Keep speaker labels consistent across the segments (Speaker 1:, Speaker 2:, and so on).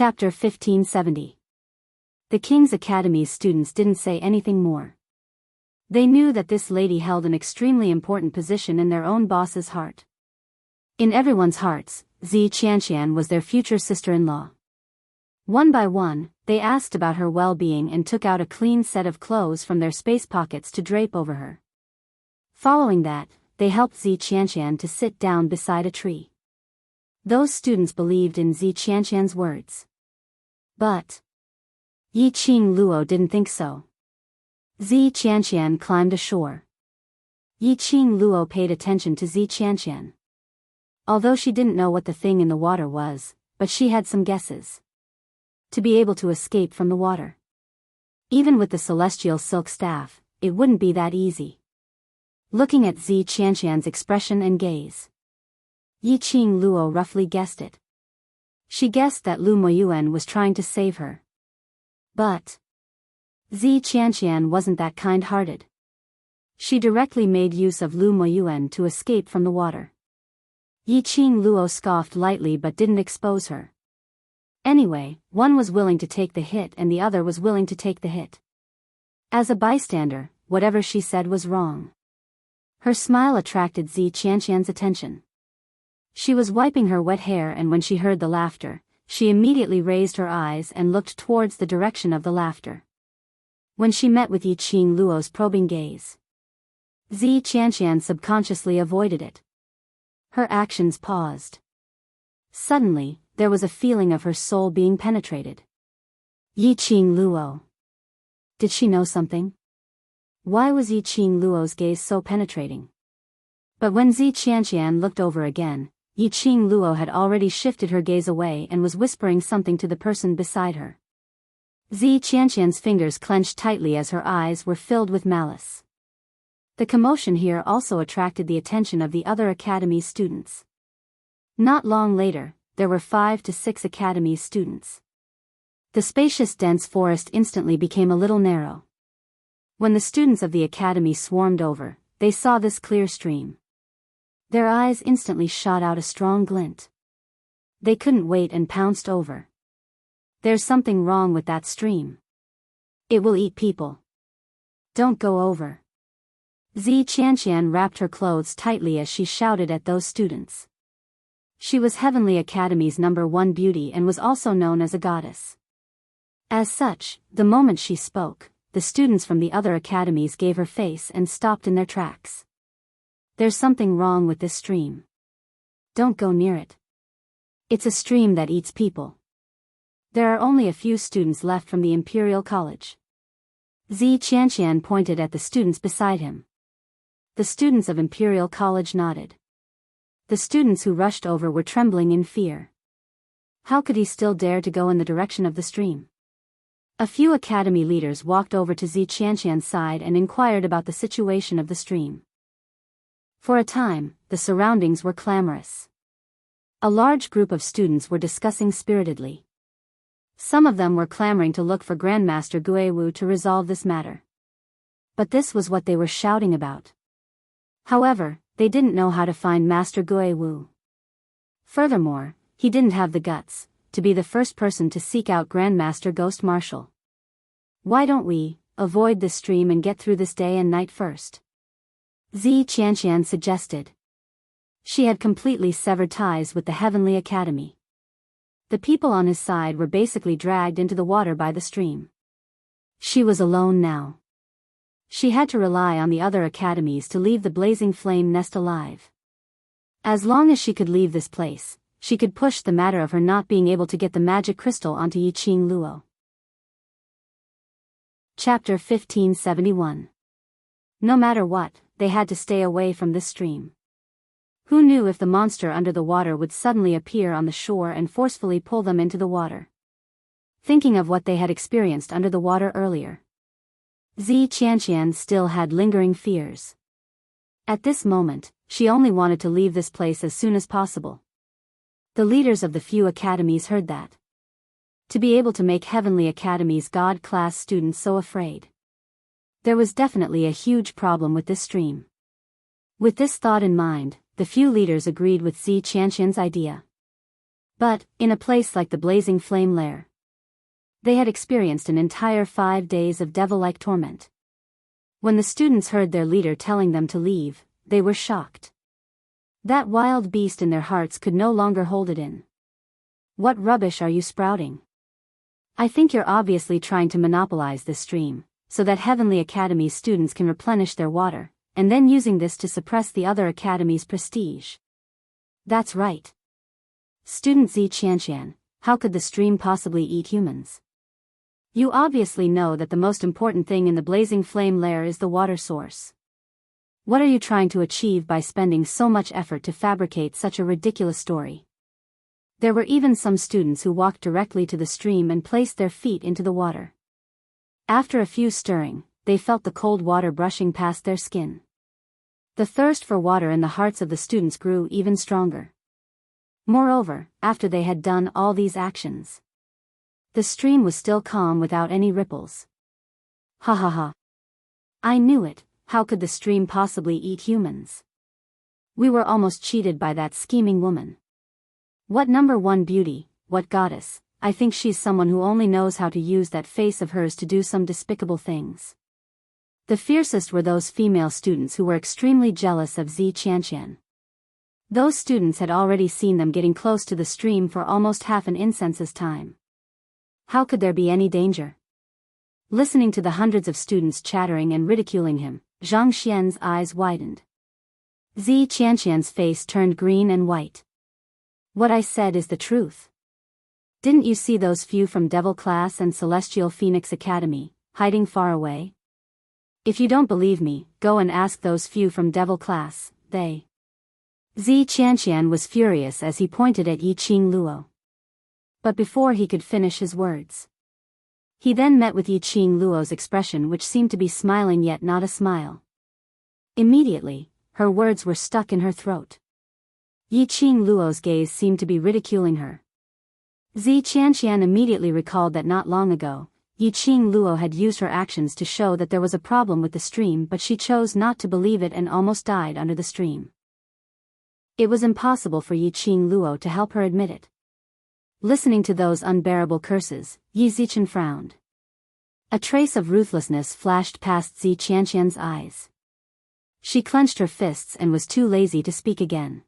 Speaker 1: Chapter 1570. The King's Academy's students didn't say anything more. They knew that this lady held an extremely important position in their own boss's heart. In everyone's hearts, Enchanting was their future sister-in-law. One by one, they asked about her well-being and took out a clean set of clothes from their space pockets to drape over her. Following that, they helped Enchanting to sit down beside a tree. Those students believed in Enchanting's words. But Yiqing Luo didn't think so. Enchanting climbed ashore. Yiqing Luo paid attention to Enchanting. Although she didn't know what the thing in the water was, but she had some guesses. To be able to escape from the water. Even with the celestial silk staff, it wouldn't be that easy. Looking at Enchanting's expression and gaze, Yiqing Luo roughly guessed it. She guessed that Lu Moyuan was trying to save her. But Enchanting wasn't that kind-hearted. She directly made use of Lu Moyuan to escape from the water. Yiqing Luo scoffed lightly but didn't expose her. Anyway, one was willing to take the hit and the other was willing to take the hit. As a bystander, whatever she said was wrong. Her smile attracted Enchanting's attention. She was wiping her wet hair, and when she heard the laughter, she immediately raised her eyes and looked towards the direction of the laughter. When she met with Yiqing Luo's probing gaze, Enchanting subconsciously avoided it. Her actions paused. Suddenly, there was a feeling of her soul being penetrated. Yiqing Luo. Did she know something? Why was Yiqing Luo's gaze so penetrating? But when Enchanting looked over again, Yiqing Luo had already shifted her gaze away and was whispering something to the person beside her. Enchanting's fingers clenched tightly as her eyes were filled with malice. The commotion here also attracted the attention of the other academy's students. Not long later, there were 5 to 6 academy's students. The spacious dense forest instantly became a little narrow. When the students of the academy swarmed over, they saw this clear stream. Their eyes instantly shot out a strong glint. They couldn't wait and pounced over. There's something wrong with that stream. It will eat people. Don't go over. Enchanting wrapped her clothes tightly as she shouted at those students. She was Heavenly Academy's #1 beauty and was also known as a goddess. As such, the moment she spoke, the students from the other academies gave her face and stopped in their tracks. There's something wrong with this stream. Don't go near it. It's a stream that eats people. There are only a few students left from the Imperial College. Enchanting pointed at the students beside him. The students of Imperial College nodded. The students who rushed over were trembling in fear. How could he still dare to go in the direction of the stream? A few academy leaders walked over to Enchanting's side and inquired about the situation of the stream. For a time, the surroundings were clamorous. A large group of students were discussing spiritedly. Some of them were clamoring to look for Grandmaster Guiwu to resolve this matter. But this was what they were shouting about. However, they didn't know how to find Master Guiwu. Furthermore, he didn't have the guts to be the first person to seek out Grandmaster Ghost Marshal. Why don't we avoid this stream and get through this day and night first? Enchanting suggested. She had completely severed ties with the Heavenly Academy. The people on his side were basically dragged into the water by the stream. She was alone now. She had to rely on the other academies to leave the blazing flame nest alive. As long as she could leave this place, she could push the matter of her not being able to get the magic crystal onto Yiqing Luo. Chapter 1571. No matter what, they had to stay away from this stream. Who knew if the monster under the water would suddenly appear on the shore and forcefully pull them into the water? Thinking of what they had experienced under the water earlier, Enchanting still had lingering fears. At this moment, she only wanted to leave this place as soon as possible. The leaders of the few academies heard that. To be able to make Heavenly Academy's God-class students so afraid. There was definitely a huge problem with this stream. With this thought in mind, the few leaders agreed with Enchanting's idea. But, in a place like the blazing flame lair, they had experienced an entire 5 days of devil-like torment. When the students heard their leader telling them to leave, they were shocked. That wild beast in their hearts could no longer hold it in. What rubbish are you sprouting? I think you're obviously trying to monopolize this stream, so that Heavenly Academy's students can replenish their water, and then using this to suppress the other academies' prestige. That's right. Student Enchanting, how could the stream possibly eat humans? You obviously know that the most important thing in the blazing flame lair is the water source. What are you trying to achieve by spending so much effort to fabricate such a ridiculous story? There were even some students who walked directly to the stream and placed their feet into the water. After a few stirring, they felt the cold water brushing past their skin. The thirst for water in the hearts of the students grew even stronger. Moreover, after they had done all these actions, the stream was still calm without any ripples. Ha ha ha. I knew it, how could the stream possibly eat humans? We were almost cheated by that scheming woman. What number one beauty, what goddess, I think she's someone who only knows how to use that face of hers to do some despicable things. The fiercest were those female students who were extremely jealous of Enchanting. Those students had already seen them getting close to the stream for almost half an incense's time. How could there be any danger? Listening to the hundreds of students chattering and ridiculing him, Zhang Xian's eyes widened. Enchanting's face turned green and white. What I said is the truth. Didn't you see those few from Devil Class and Celestial Phoenix Academy, hiding far away? If you don't believe me, go and ask those few from Devil Class, they. Enchanting was furious as he pointed at Yiqing Luo. But before he could finish his words, he then met with Yiqing Luo's expression, which seemed to be smiling yet not a smile. Immediately, her words were stuck in her throat. Yiqing Luo's gaze seemed to be ridiculing her. Enchanting immediately recalled that not long ago, Yiqing Luo had used her actions to show that there was a problem with the stream, but she chose not to believe it and almost died under the stream. It was impossible for Yiqing Luo to help her admit it. Listening to those unbearable curses, Yi Zichen frowned. A trace of ruthlessness flashed past Enchanting's eyes. She clenched her fists and was too lazy to speak again.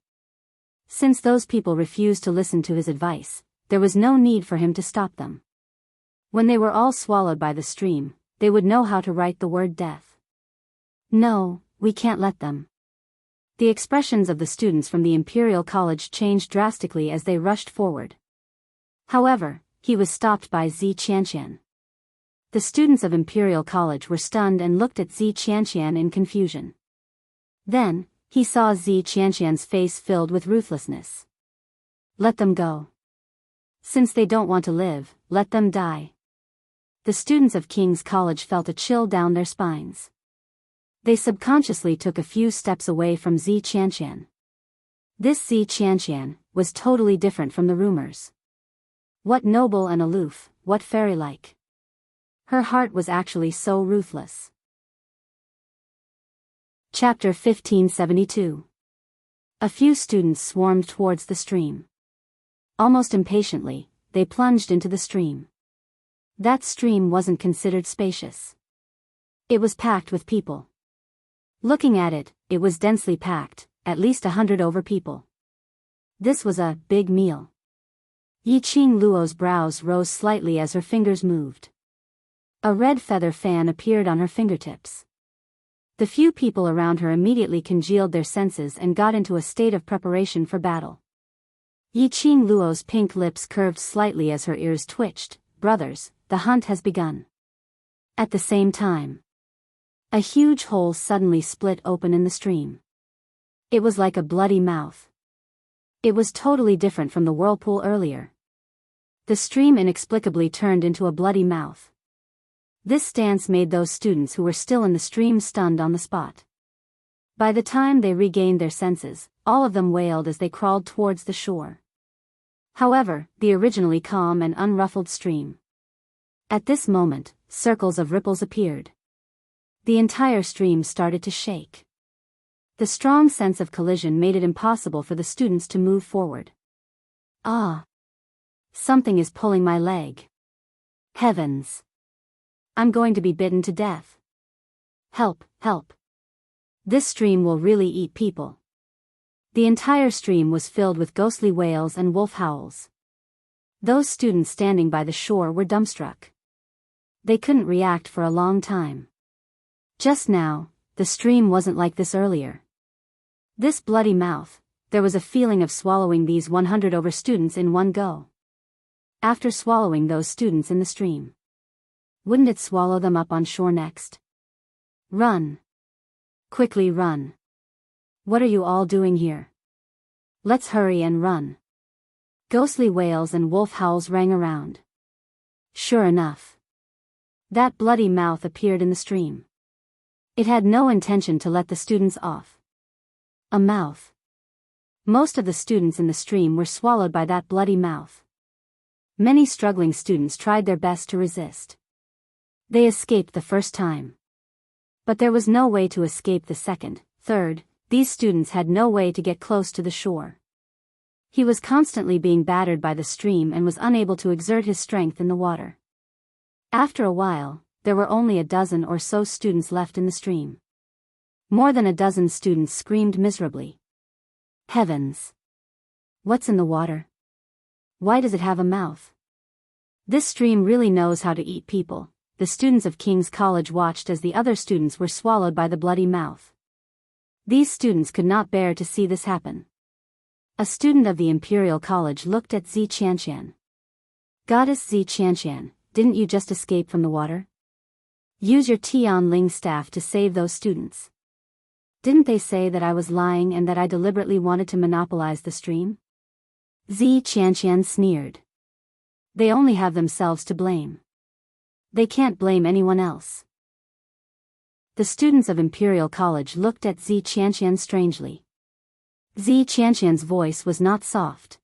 Speaker 1: Since those people refused to listen to his advice, there was no need for him to stop them. When they were all swallowed by the stream, they would know how to write the word death. No, we can't let them. The expressions of the students from the Imperial College changed drastically as they rushed forward. However, he was stopped by Enchanting. The students of Imperial College were stunned and looked at Enchanting in confusion. Then, he saw Enchanting's face filled with ruthlessness. Let them go. Since they don't want to live, let them die. The students of King's College felt a chill down their spines. They subconsciously took a few steps away from Enchanting. This Enchanting was totally different from the rumors. What noble and aloof, what fairy-like. Her heart was actually so ruthless. Chapter 1572. A few students swarmed towards the stream. Almost impatiently, they plunged into the stream. That stream wasn't considered spacious. It was packed with people. Looking at it, it was densely packed, at least 100 over people. This was a big meal. Yiqing Luo's brows rose slightly as her fingers moved. A red feather fan appeared on her fingertips. The few people around her immediately congealed their senses and got into a state of preparation for battle. Yiqing Luo's pink lips curved slightly as her ears twitched. Brothers, the hunt has begun. At the same time, a huge hole suddenly split open in the stream. It was like a bloody mouth. It was totally different from the whirlpool earlier. The stream inexplicably turned into a bloody mouth. This stance made those students who were still in the stream stunned on the spot. By the time they regained their senses, all of them wailed as they crawled towards the shore. However, the originally calm and unruffled stream. At this moment, circles of ripples appeared. The entire stream started to shake. The strong sense of collision made it impossible for the students to move forward. Ah! Something is pulling my leg. Heavens! I'm going to be bitten to death. Help, help. This stream will really eat people. The entire stream was filled with ghostly wails and wolf howls. Those students standing by the shore were dumbstruck. They couldn't react for a long time. Just now, the stream wasn't like this earlier. This bloody mouth, there was a feeling of swallowing these 100 over students in one go. After swallowing those students in the stream, wouldn't it swallow them up on shore next? Run. Quickly run. What are you all doing here? Let's hurry and run. Ghostly wails and wolf howls rang around. Sure enough, that bloody mouth appeared in the stream. It had no intention to let the students off. A mouth. Most of the students in the stream were swallowed by that bloody mouth. Many struggling students tried their best to resist. They escaped the first time. But there was no way to escape the second, third. These students had no way to get close to the shore. He was constantly being battered by the stream and was unable to exert his strength in the water. After a while, there were only a dozen or so students left in the stream. More than a dozen students screamed miserably. Heavens! What's in the water? Why does it have a mouth? This stream really knows how to eat people. The students of King's College watched as the other students were swallowed by the bloody mouth. These students could not bear to see this happen. A student of the Imperial College looked at Zi Qianqian. Goddess Zi Qianqian, didn't you just escape from the water? Use your Tianling staff to save those students. Didn't they say that I was lying and that I deliberately wanted to monopolize the stream? Zi Qianqian sneered. They only have themselves to blame. They can't blame anyone else. The students of Imperial College looked at Zi Qianqian strangely. Zi Qianqian's voice was not soft.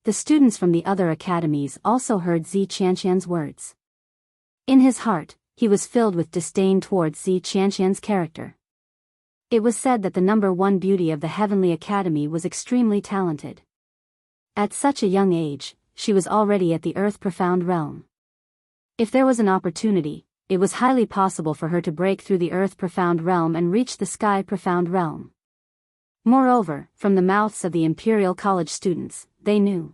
Speaker 1: The students from the other academies also heard Zi Qianqian's words. In his heart, he was filled with disdain towards Zi Qianqian's character. It was said that the number one beauty of the Heavenly Academy was extremely talented. At such a young age, she was already at the Earth Profound Realm. If there was an opportunity, it was highly possible for her to break through the Earth Profound Realm and reach the Sky Profound Realm. Moreover, from the mouths of the Imperial College students, they knew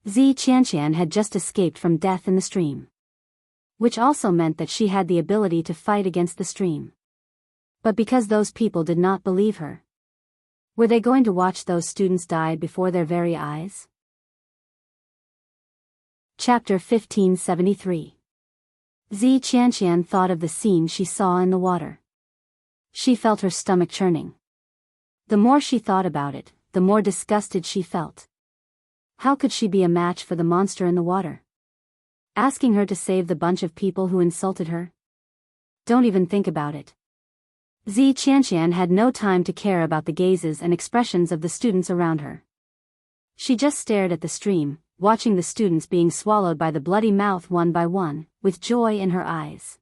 Speaker 1: Zi Qianqian had just escaped from death in the stream. Which also meant that she had the ability to fight against the stream. But because those people did not believe her, were they going to watch those students die before their very eyes? Chapter 1573. Zi Qianqian thought of the scene she saw in the water. She felt her stomach churning. The more she thought about it, the more disgusted she felt. How could she be a match for the monster in the water? Asking her to save the bunch of people who insulted her? Don't even think about it. Zi Qianqian had no time to care about the gazes and expressions of the students around her. She just stared at the stream, watching the students being swallowed by the bloody mouth one by one, with joy in her eyes.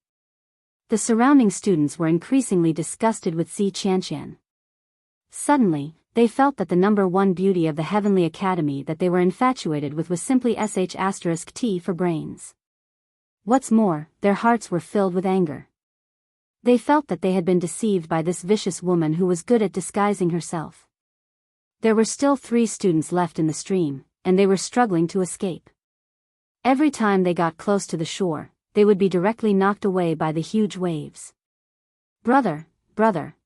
Speaker 1: The surrounding students were increasingly disgusted with Zi Qianqian. Suddenly, they felt that the number one beauty of the Heavenly Academy that they were infatuated with was simply sh*t for brains. What's more, their hearts were filled with anger. They felt that they had been deceived by this vicious woman who was good at disguising herself. There were still 3 students left in the stream, and they were struggling to escape. Every time they got close to the shore, they would be directly knocked away by the huge waves. Brother,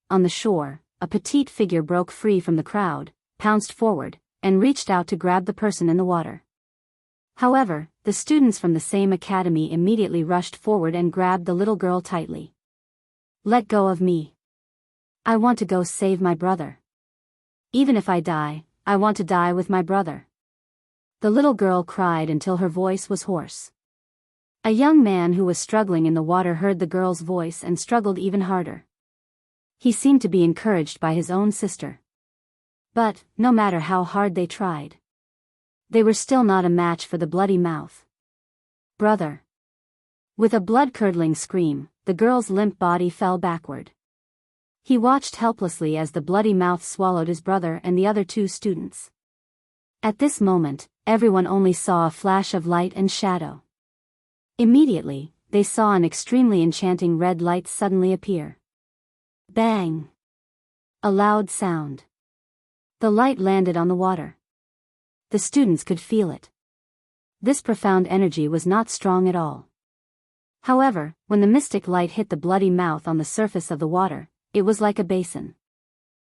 Speaker 1: on the shore, a petite figure broke free from the crowd, pounced forward, and reached out to grab the person in the water. However, the students from the same academy immediately rushed forward and grabbed the little girl tightly. Let go of me. I want to go save my brother. Even if I die, I want to die with my brother. The little girl cried until her voice was hoarse. A young man who was struggling in the water heard the girl's voice and struggled even harder. He seemed to be encouraged by his own sister. But, no matter how hard they tried, they were still not a match for the bloody mouth. Brother. With a blood-curdling scream, the girl's limp body fell backward. He watched helplessly as the bloody mouth swallowed his brother and the other 2 students. At this moment, everyone only saw a flash of light and shadow. Immediately, they saw an extremely enchanting red light suddenly appear. Bang! A loud sound. The light landed on the water. The students could feel it. This profound energy was not strong at all. However, when the mystic light hit the bloody mouth on the surface of the water, it was like a basin.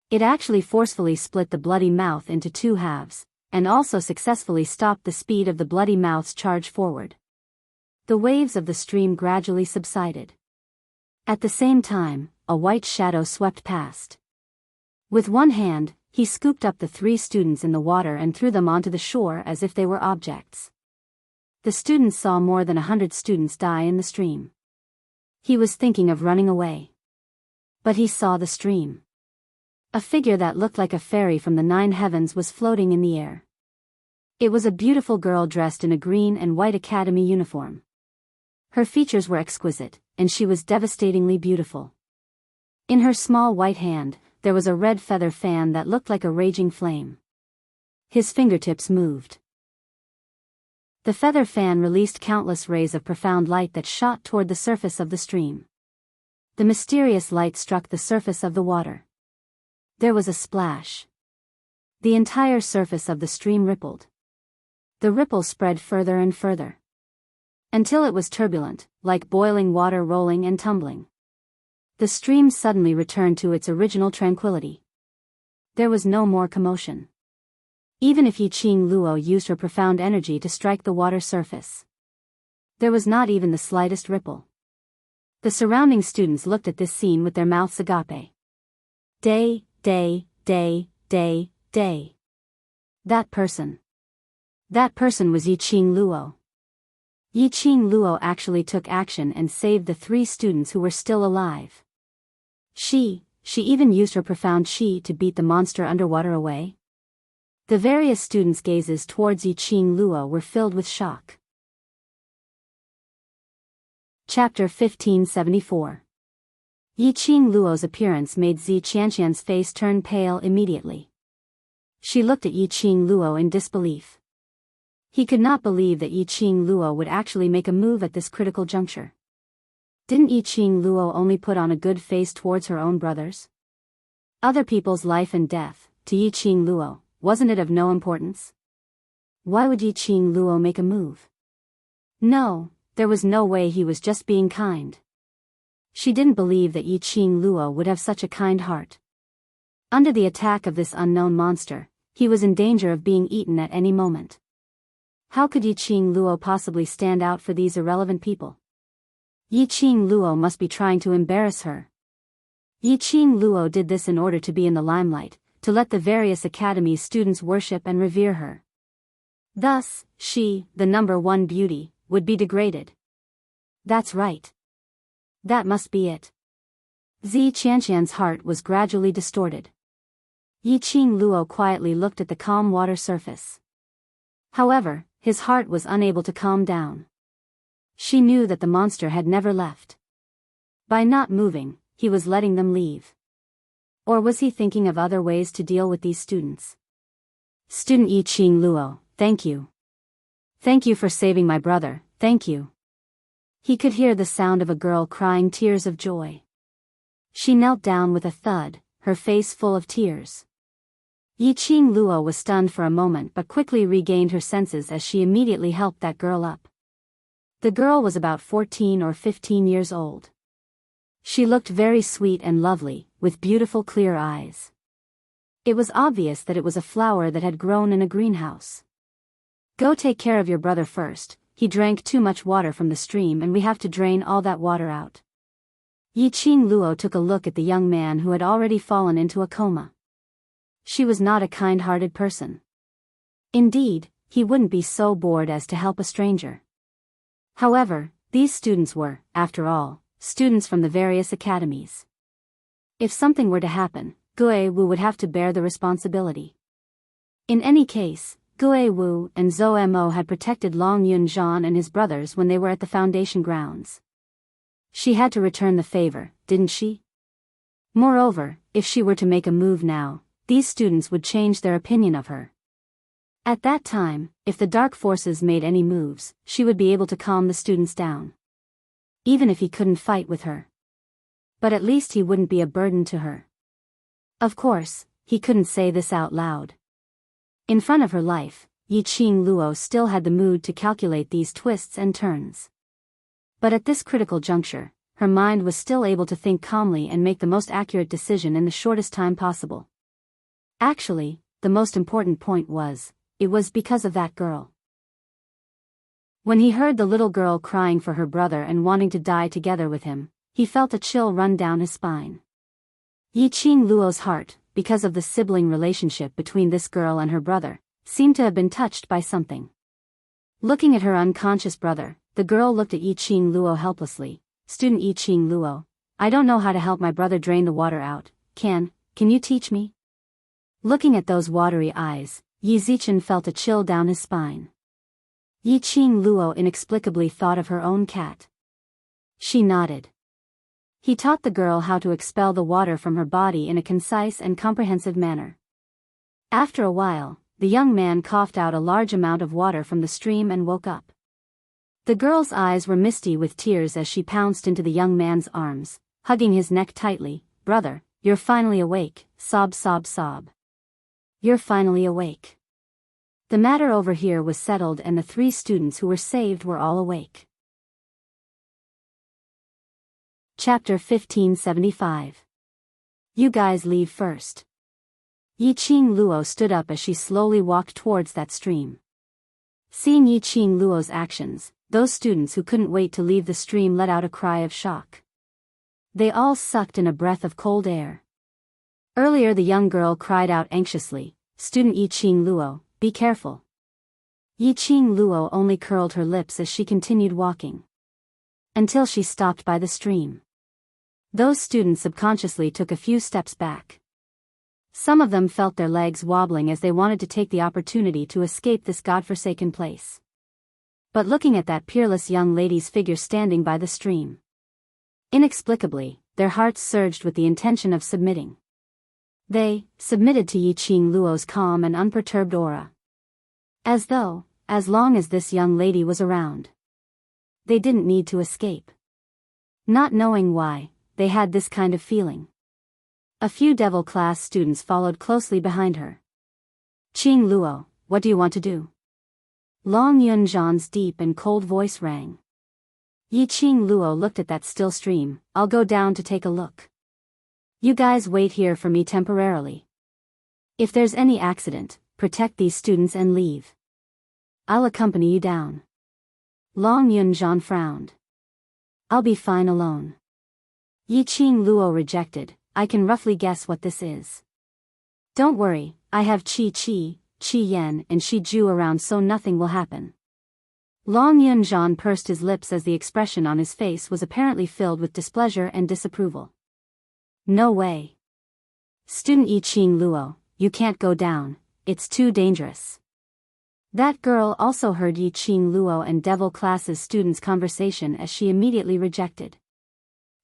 Speaker 1: It actually forcefully split the bloody mouth into two halves, and also successfully stopped the speed of the bloody mouth's charge forward. The waves of the stream gradually subsided. At the same time, a white shadow swept past. With one hand, he scooped up the three students in the water and threw them onto the shore as if they were objects. The students saw more than 100 students die in the stream. He was thinking of running away. But he saw the stream. A figure that looked like a fairy from the 9 heavens was floating in the air. It was a beautiful girl dressed in a green and white academy uniform. Her features were exquisite, and she was devastatingly beautiful. In her small white hand, there was a red feather fan that looked like a raging flame. His fingertips moved. The feather fan released countless rays of profound light that shot toward the surface of the stream. The mysterious light struck the surface of the water. There was a splash. The entire surface of the stream rippled. The ripple spread further and further, until it was turbulent, like boiling water rolling and tumbling. The stream suddenly returned to its original tranquility. There was no more commotion. Even if Yiqing Luo used her profound energy to strike the water surface, there was not even the slightest ripple. The surrounding students looked at this scene with their mouths agape. Day. That person was Yiqing Luo. Yiqing Luo actually took action and saved the 3 students who were still alive. She even used her profound qi to beat the monster underwater away. The various students' gazes towards Yiqing Luo were filled with shock. Chapter 1574. Yiqing Luo's appearance made Zi Qianqian's face turn pale immediately. She looked at Yiqing Luo in disbelief. He could not believe that Yiqing Luo would actually make a move at this critical juncture. Didn't Yiqing Luo only put on a good face towards her own brothers? Other people's life and death, to Yiqing Luo, wasn't it of no importance? Why would Yiqing Luo make a move? No, there was no way. He was just being kind. She didn't believe that Yiqing Luo would have such a kind heart. Under the attack of this unknown monster, he was in danger of being eaten at any moment. How could Yiqing Luo possibly stand out for these irrelevant people? Yiqing Luo must be trying to embarrass her. Yiqing Luo did this in order to be in the limelight, to let the various academy's students worship and revere her. Thus, she, the number 1 beauty, would be degraded. That's right. That must be it. Zi Qianqian's heart was gradually distorted. Yiqing Luo quietly looked at the calm water surface. However, his heart was unable to calm down. She knew that the monster had never left. By not moving, he was letting them leave. Or was he thinking of other ways to deal with these students? Student Yiqing Luo, thank you. Thank you for saving my brother, thank you. He could hear the sound of a girl crying tears of joy. She knelt down with a thud, her face full of tears. Yiqing Luo was stunned for a moment but quickly regained her senses as she immediately helped that girl up. The girl was about 14 or 15 years old. She looked very sweet and lovely, with beautiful clear eyes. It was obvious that it was a flower that had grown in a greenhouse. Go take care of your brother first, he drank too much water from the stream and we have to drain all that water out. Yiqing Luo took a look at the young man who had already fallen into a coma. She was not a kind-hearted person. Indeed, he wouldn't be so bored as to help a stranger. However, these students were, after all, students from the various academies. If something were to happen, Gue Wu would have to bear the responsibility. In any case, Gue Wu and Zhou Mo had protected Long Yunzhan and his brothers when they were at the Foundation grounds. She had to return the favor, didn't she? Moreover, if she were to make a move now, these students would change their opinion of her. At that time, if the dark forces made any moves, she would be able to calm the students down. Even if he couldn't fight with her. But at least he wouldn't be a burden to her. Of course, he couldn't say this out loud. In front of her life, Yiqing Luo still had the mood to calculate these twists and turns. But at this critical juncture, her mind was still able to think calmly and make the most accurate decision in the shortest time possible. Actually, the most important point was, it was because of that girl. When he heard the little girl crying for her brother and wanting to die together with him, he felt a chill run down his spine. Yiqing Luo's heart, because of the sibling relationship between this girl and her brother, seemed to have been touched by something. Looking at her unconscious brother, the girl looked at Yiqing Luo helplessly. Student Yiqing Luo, I don't know how to help my brother drain the water out. Can you teach me? Looking at those watery eyes, Yi Zichen felt a chill down his spine. Yiqing Luo inexplicably thought of her own cat. She nodded. He taught the girl how to expel the water from her body in a concise and comprehensive manner. After a while, the young man coughed out a large amount of water from the stream and woke up. The girl's eyes were misty with tears as she pounced into the young man's arms, hugging his neck tightly. Brother, you're finally awake, sob sob sob. You're finally awake. The matter over here was settled and the 3 students who were saved were all awake. Chapter 1575. You guys leave first. Yiqing Luo stood up as she slowly walked towards that stream. Seeing Yiqing Luo's actions, those students who couldn't wait to leave the stream let out a cry of shock. They all sucked in a breath of cold air. Earlier the young girl cried out anxiously, Student Yiqing Luo, be careful. Yiqing Luo only curled her lips as she continued walking. Until she stopped by the stream. Those students subconsciously took a few steps back. Some of them felt their legs wobbling as they wanted to take the opportunity to escape this godforsaken place. But looking at that peerless young lady's figure standing by the stream. Inexplicably, their hearts surged with the intention of submitting. They submitted to Yiqing Luo's calm and unperturbed aura. As though, as long as this young lady was around, they didn't need to escape. Not knowing why, they had this kind of feeling. A few devil class students followed closely behind her. Qing Luo, what do you want to do? Long Yunzhan's deep and cold voice rang. Yiqing Luo looked at that still stream. I'll go down to take a look. You guys wait here for me temporarily. If there's any accident, protect these students and leave. I'll accompany you down. Long Yunzhan frowned. I'll be fine alone. Yiqing Luo rejected. I can roughly guess what this is. Don't worry, I have Qi Yan and Shi Ju around so nothing will happen. Long Yunzhan pursed his lips as the expression on his face was apparently filled with displeasure and disapproval. No way. Student Yiqing Luo, you can't go down, it's too dangerous. That girl also heard Yiqing Luo and Devil Class's students' conversation as she immediately rejected.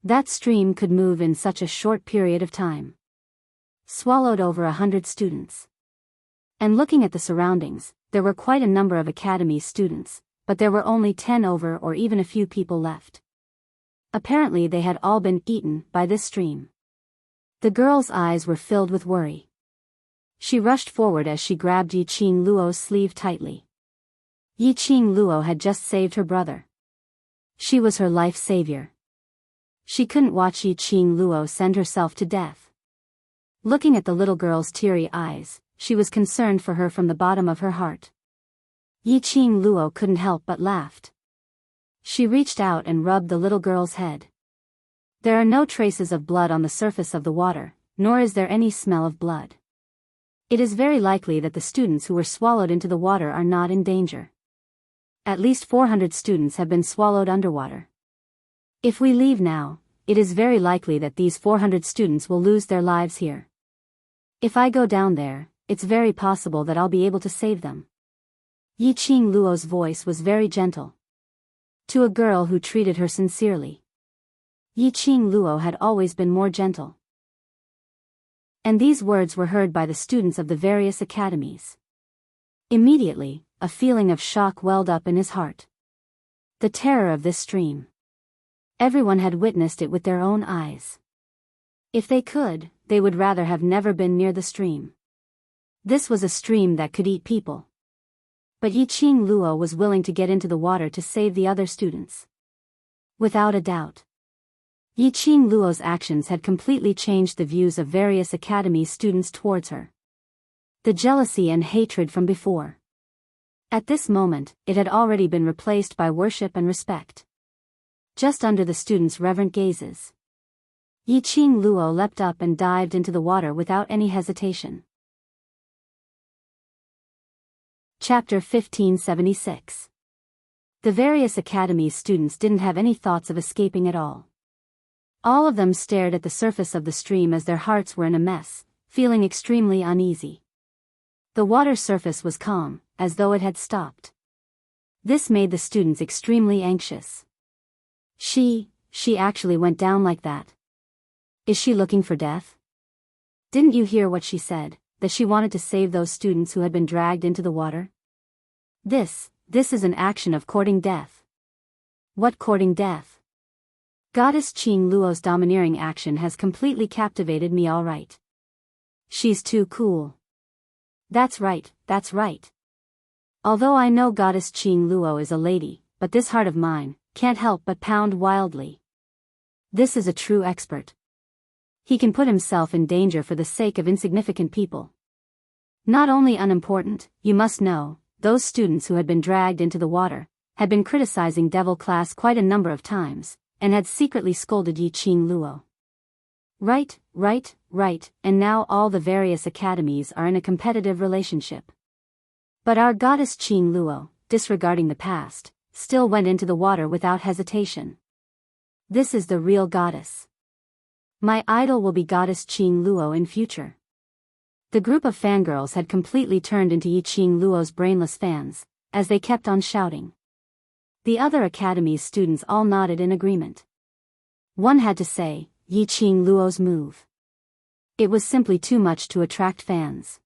Speaker 1: That stream could move in such a short period of time. Swallowed over 100 students. And looking at the surroundings, there were quite a number of academy students, but there were only 10 over or even a few people left. Apparently they had all been eaten by this stream. The girl's eyes were filled with worry. She rushed forward as she grabbed Yiqing Luo's sleeve tightly. Yiqing Luo had just saved her brother. She was her life savior. She couldn't watch Yiqing Luo send herself to death. Looking at the little girl's teary eyes, she was concerned for her from the bottom of her heart. Yiqing Luo couldn't help but laughed. She reached out and rubbed the little girl's head. There are no traces of blood on the surface of the water, nor is there any smell of blood. It is very likely that the students who were swallowed into the water are not in danger. At least 400 students have been swallowed underwater. If we leave now, it is very likely that these 400 students will lose their lives here. If I go down there, it's very possible that I'll be able to save them. Yiqing Luo's voice was very gentle. To a girl who treated her sincerely. Yiqing Luo had always been more gentle. And these words were heard by the students of the various academies. Immediately, a feeling of shock welled up in his heart. The terror of this stream. Everyone had witnessed it with their own eyes. If they could, they would rather have never been near the stream. This was a stream that could eat people. But Yiqing Luo was willing to get into the water to save the other students. Without a doubt. Yiqing Luo's actions had completely changed the views of various academy students towards her. The jealousy and hatred from before. At this moment, it had already been replaced by worship and respect. Just under the students' reverent gazes, Yiqing Luo leapt up and dived into the water without any hesitation. Chapter 1576. The various academies' students didn't have any thoughts of escaping at all. All of them stared at the surface of the stream as their hearts were in a mess, feeling extremely uneasy. The water surface was calm, as though it had stopped. This made the students extremely anxious. She actually went down like that. Is she looking for death? Didn't you hear what she said, that she wanted to save those students who had been dragged into the water? This is an action of courting death. What courting death? Goddess Qing Luo's domineering action has completely captivated me all right. She's too cool. That's right. Although I know Goddess Qing Luo is a lady, but this heart of mine can't help but pound wildly. This is a true expert. He can put himself in danger for the sake of insignificant people. Not only unimportant, you must know, those students who had been dragged into the water had been criticizing Devil Class quite a number of times, and had secretly scolded Yiqing Luo. Right, and now all the various academies are in a competitive relationship. But our goddess Qing Luo, disregarding the past, still went into the water without hesitation. This is the real goddess. My idol will be Goddess Qing Luo in future. The group of fangirls had completely turned into Yiqing Luo's brainless fans, as they kept on shouting. The other academy's students all nodded in agreement. One had to say, Yiqing Luo's move. It was simply too much to attract fans.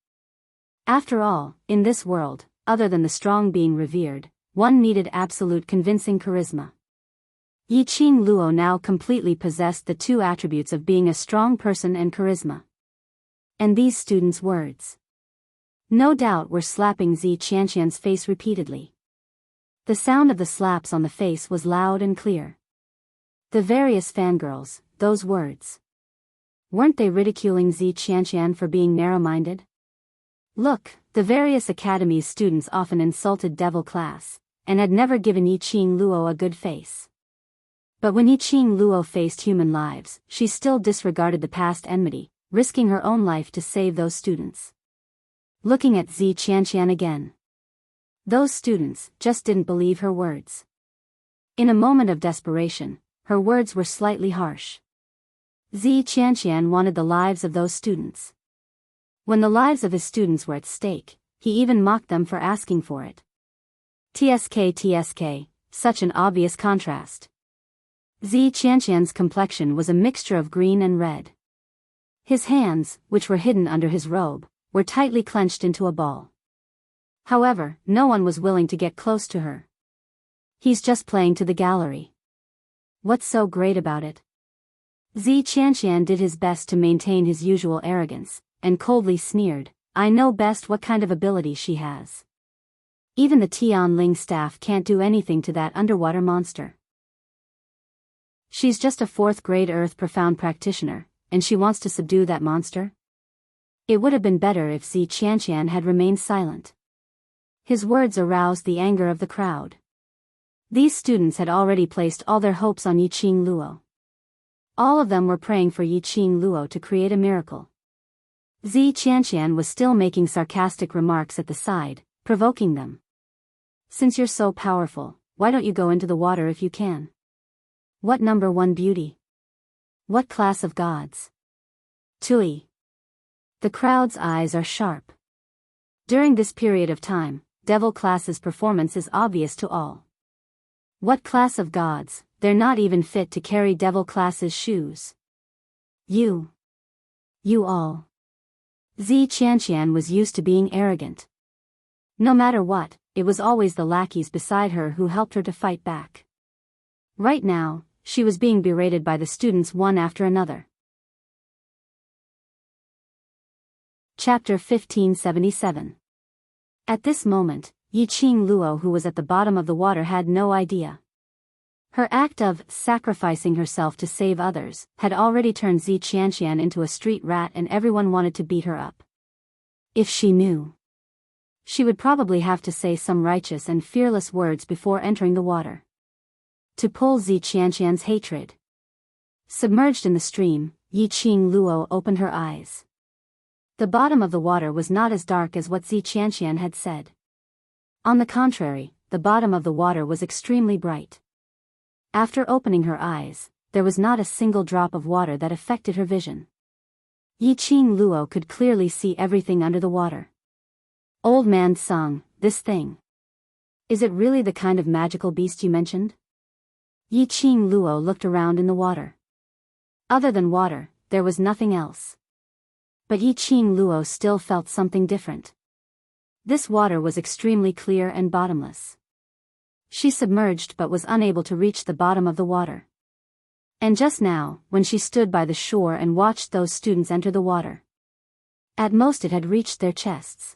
Speaker 1: After all, in this world, other than the strong being revered, one needed absolute convincing charisma. Yiqing Luo now completely possessed the two attributes of being a strong person and charisma. And these students' words, no doubt, were slapping Zi Qianqian's face repeatedly. The sound of the slaps on the face was loud and clear. The various fangirls, those words. Weren't they ridiculing Zi Qianqian for being narrow-minded? Look, the various academies' students often insulted Devil Class, and had never given Yiqing Luo a good face. But when Yiqing Luo faced human lives, she still disregarded the past enmity, risking her own life to save those students. Looking at Zi Qianqian again. Those students just didn't believe her words. In a moment of desperation, her words were slightly harsh. Zi Qianqian wanted the lives of those students. When the lives of his students were at stake, he even mocked them for asking for it. TSK, such an obvious contrast. Zi Qianqian's complexion was a mixture of green and red. His hands, which were hidden under his robe, were tightly clenched into a ball. However, no one was willing to get close to her. He's just playing to the gallery. What's so great about it? Zi Qianqian did his best to maintain his usual arrogance, and coldly sneered, I know best what kind of ability she has. Even the Tianling staff can't do anything to that underwater monster. She's just a 4th grade Earth Profound practitioner, and she wants to subdue that monster? It would have been better if Zi Qianqian had remained silent. His words aroused the anger of the crowd. These students had already placed all their hopes on Yiqing Luo. All of them were praying for Yiqing Luo to create a miracle. Zi Qianqian was still making sarcastic remarks at the side, provoking them. Since you're so powerful, why don't you go into the water if you can? What number 1 beauty? What class of gods? Tui. The crowd's eyes are sharp. During this period of time, Devil Class's performance is obvious to all. What class of gods? They're not even fit to carry Devil Class's shoes. You all. Zi Qianqian was used to being arrogant. No matter what, it was always the lackeys beside her who helped her to fight back. Right now, she was being berated by the students one after another. Chapter 1577. At this moment, Yiqing Luo, who was at the bottom of the water, had no idea. Her act of sacrificing herself to save others had already turned Zi Qianqian into a street rat, and everyone wanted to beat her up. If she knew, she would probably have to say some righteous and fearless words before entering the water. To pull Zi Qianqian's hatred. Submerged in the stream, Yiqing Luo opened her eyes. The bottom of the water was not as dark as what Zi Qianqian had said. On the contrary, the bottom of the water was extremely bright. After opening her eyes, there was not a single drop of water that affected her vision. Yiqing Luo could clearly see everything under the water. Old man Sung, this thing. Is it really the kind of magical beast you mentioned? Yiqing Luo looked around in the water. Other than water, there was nothing else. But Yiqing Luo still felt something different. This water was extremely clear and bottomless. She submerged but was unable to reach the bottom of the water. And just now, when she stood by the shore and watched those students enter the water, at most it had reached their chests.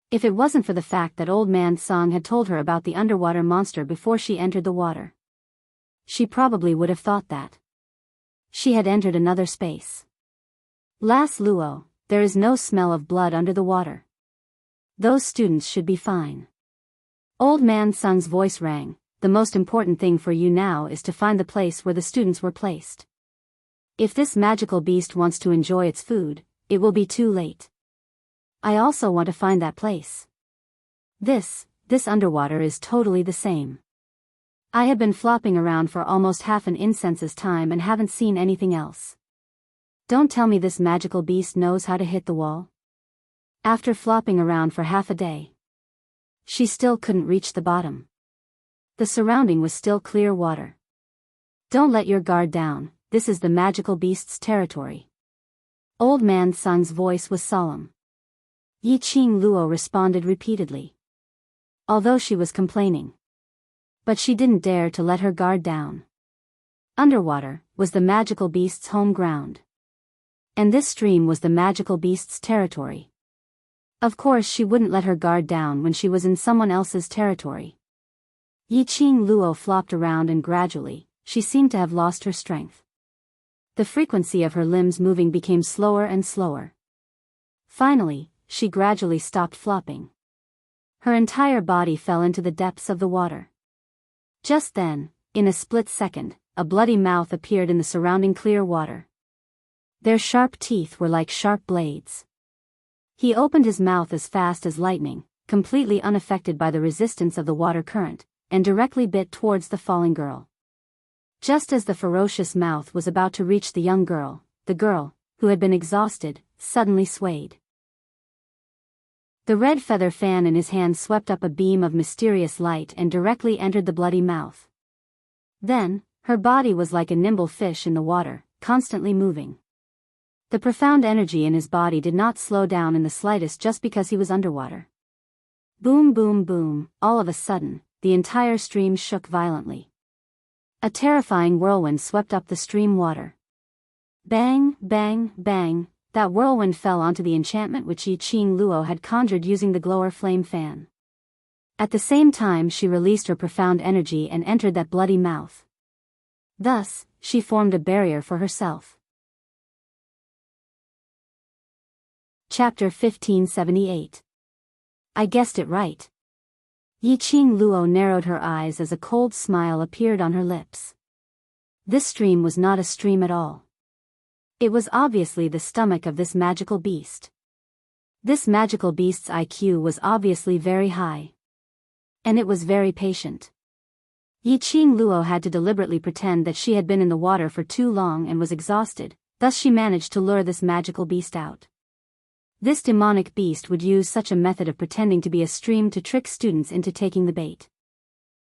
Speaker 1: If it wasn't for the fact that old man Song had told her about the underwater monster before she entered the water, she probably would have thought that she had entered another space. Lass Luo, there is no smell of blood under the water. Those students should be fine. Old man Sung's voice rang. The most important thing for you now is to find the place where the students were placed. If this magical beast wants to enjoy its food, it will be too late. I also want to find that place. This underwater is totally the same. I have been flopping around for almost half an incense's time and haven't seen anything else. Don't tell me this magical beast knows how to hit the wall. After flopping around for half a day, she still couldn't reach the bottom. The surrounding was still clear water. Don't let your guard down, this is the magical beast's territory. Old man Sung's voice was solemn. Yiqing Luo responded repeatedly, although she was complaining. But she didn't dare to let her guard down. Underwater was the magical beast's home ground. And this stream was the magical beast's territory. Of course she wouldn't let her guard down when she was in someone else's territory. Yiqing Luo flopped around and gradually, she seemed to have lost her strength. The frequency of her limbs moving became slower and slower. Finally, she gradually stopped flopping. Her entire body fell into the depths of the water. Just then, in a split second, a bloody mouth appeared in the surrounding clear water. Their sharp teeth were like sharp blades. He opened his mouth as fast as lightning, completely unaffected by the resistance of the water current, and directly bit towards the falling girl. Just as the ferocious mouth was about to reach the young girl, the girl, who had been exhausted, suddenly swayed. The red feather fan in his hand swept up a beam of mysterious light and directly entered the bloody mouth. Then, her body was like a nimble fish in the water, constantly moving. The profound energy in his body did not slow down in the slightest just because he was underwater. Boom, boom, boom, all of a sudden, the entire stream shook violently. A terrifying whirlwind swept up the stream water. Bang, bang, bang, that whirlwind fell onto the enchantment which Yiqing Luo had conjured using the glower flame fan. At the same time she released her profound energy and entered that bloody mouth. Thus, she formed a barrier for herself. Chapter 1578. I guessed it right. Yiqing Luo narrowed her eyes as a cold smile appeared on her lips. This stream was not a stream at all. It was obviously the stomach of this magical beast. This magical beast's IQ was obviously very high. And it was very patient. Yiqing Luo had to deliberately pretend that she had been in the water for too long and was exhausted, thus she managed to lure this magical beast out. This demonic beast would use such a method of pretending to be a stream to trick students into taking the bait.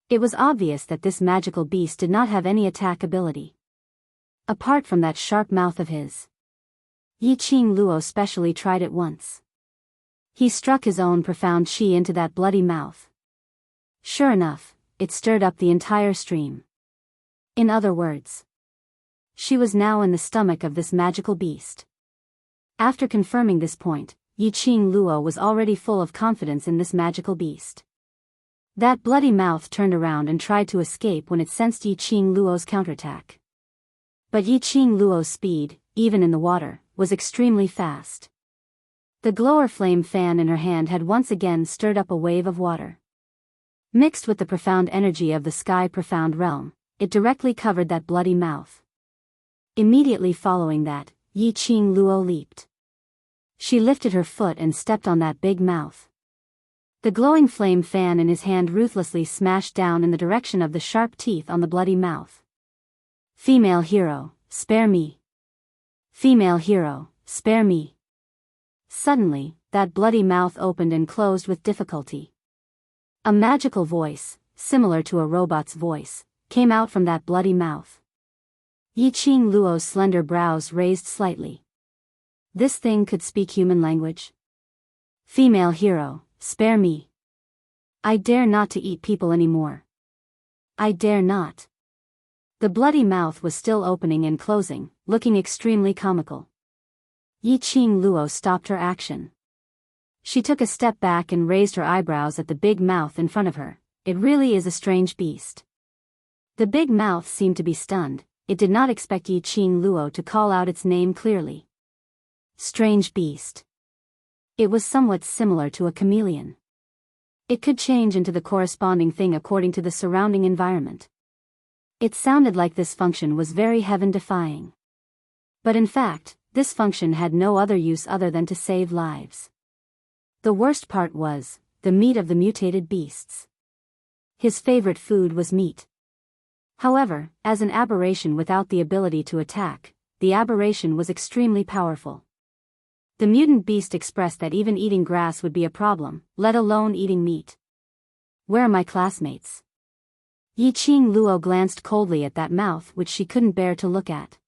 Speaker 1: It was obvious that this magical beast did not have any attack ability. Apart from that sharp mouth of his. Yiqing Luo specially tried it once. He struck his own profound chi into that bloody mouth. Sure enough, it stirred up the entire stream. In other words, she was now in the stomach of this magical beast. After confirming this point, Yiqing Luo was already full of confidence in this magical beast. That bloody mouth turned around and tried to escape when it sensed Yiqing Luo's counterattack. But Yiqing Luo's speed, even in the water, was extremely fast. The glower flame fan in her hand had once again stirred up a wave of water. Mixed with the profound energy of the sky profound realm, it directly covered that bloody mouth. Immediately following that, Yiqing Luo leaped. She lifted her foot and stepped on that big mouth. The glowing flame fan in his hand ruthlessly smashed down in the direction of the sharp teeth on the bloody mouth. Female hero, spare me. Female hero, spare me. Suddenly, that bloody mouth opened and closed with difficulty. A magical voice, similar to a robot's voice, came out from that bloody mouth. Yiqing Luo's slender brows raised slightly. This thing could speak human language? Female hero, spare me. I dare not to eat people anymore. I dare not. The bloody mouth was still opening and closing, looking extremely comical. Yiqing Luo stopped her action. She took a step back and raised her eyebrows at the big mouth in front of her. It really is a strange beast. The big mouth seemed to be stunned. It did not expect Yiqing Luo to call out its name clearly. Strange beast. It was somewhat similar to a chameleon. It could change into the corresponding thing according to the surrounding environment. It sounded like this function was very heaven-defying. But in fact, this function had no other use other than to save lives. The worst part was, the meat of the mutated beasts. His favorite food was meat. However, as an aberration without the ability to attack, the aberration was extremely powerful. The mutant beast expressed that even eating grass would be a problem, let alone eating meat. Where are my classmates? Yiqing Luo glanced coldly at that mouth which she couldn't bear to look at.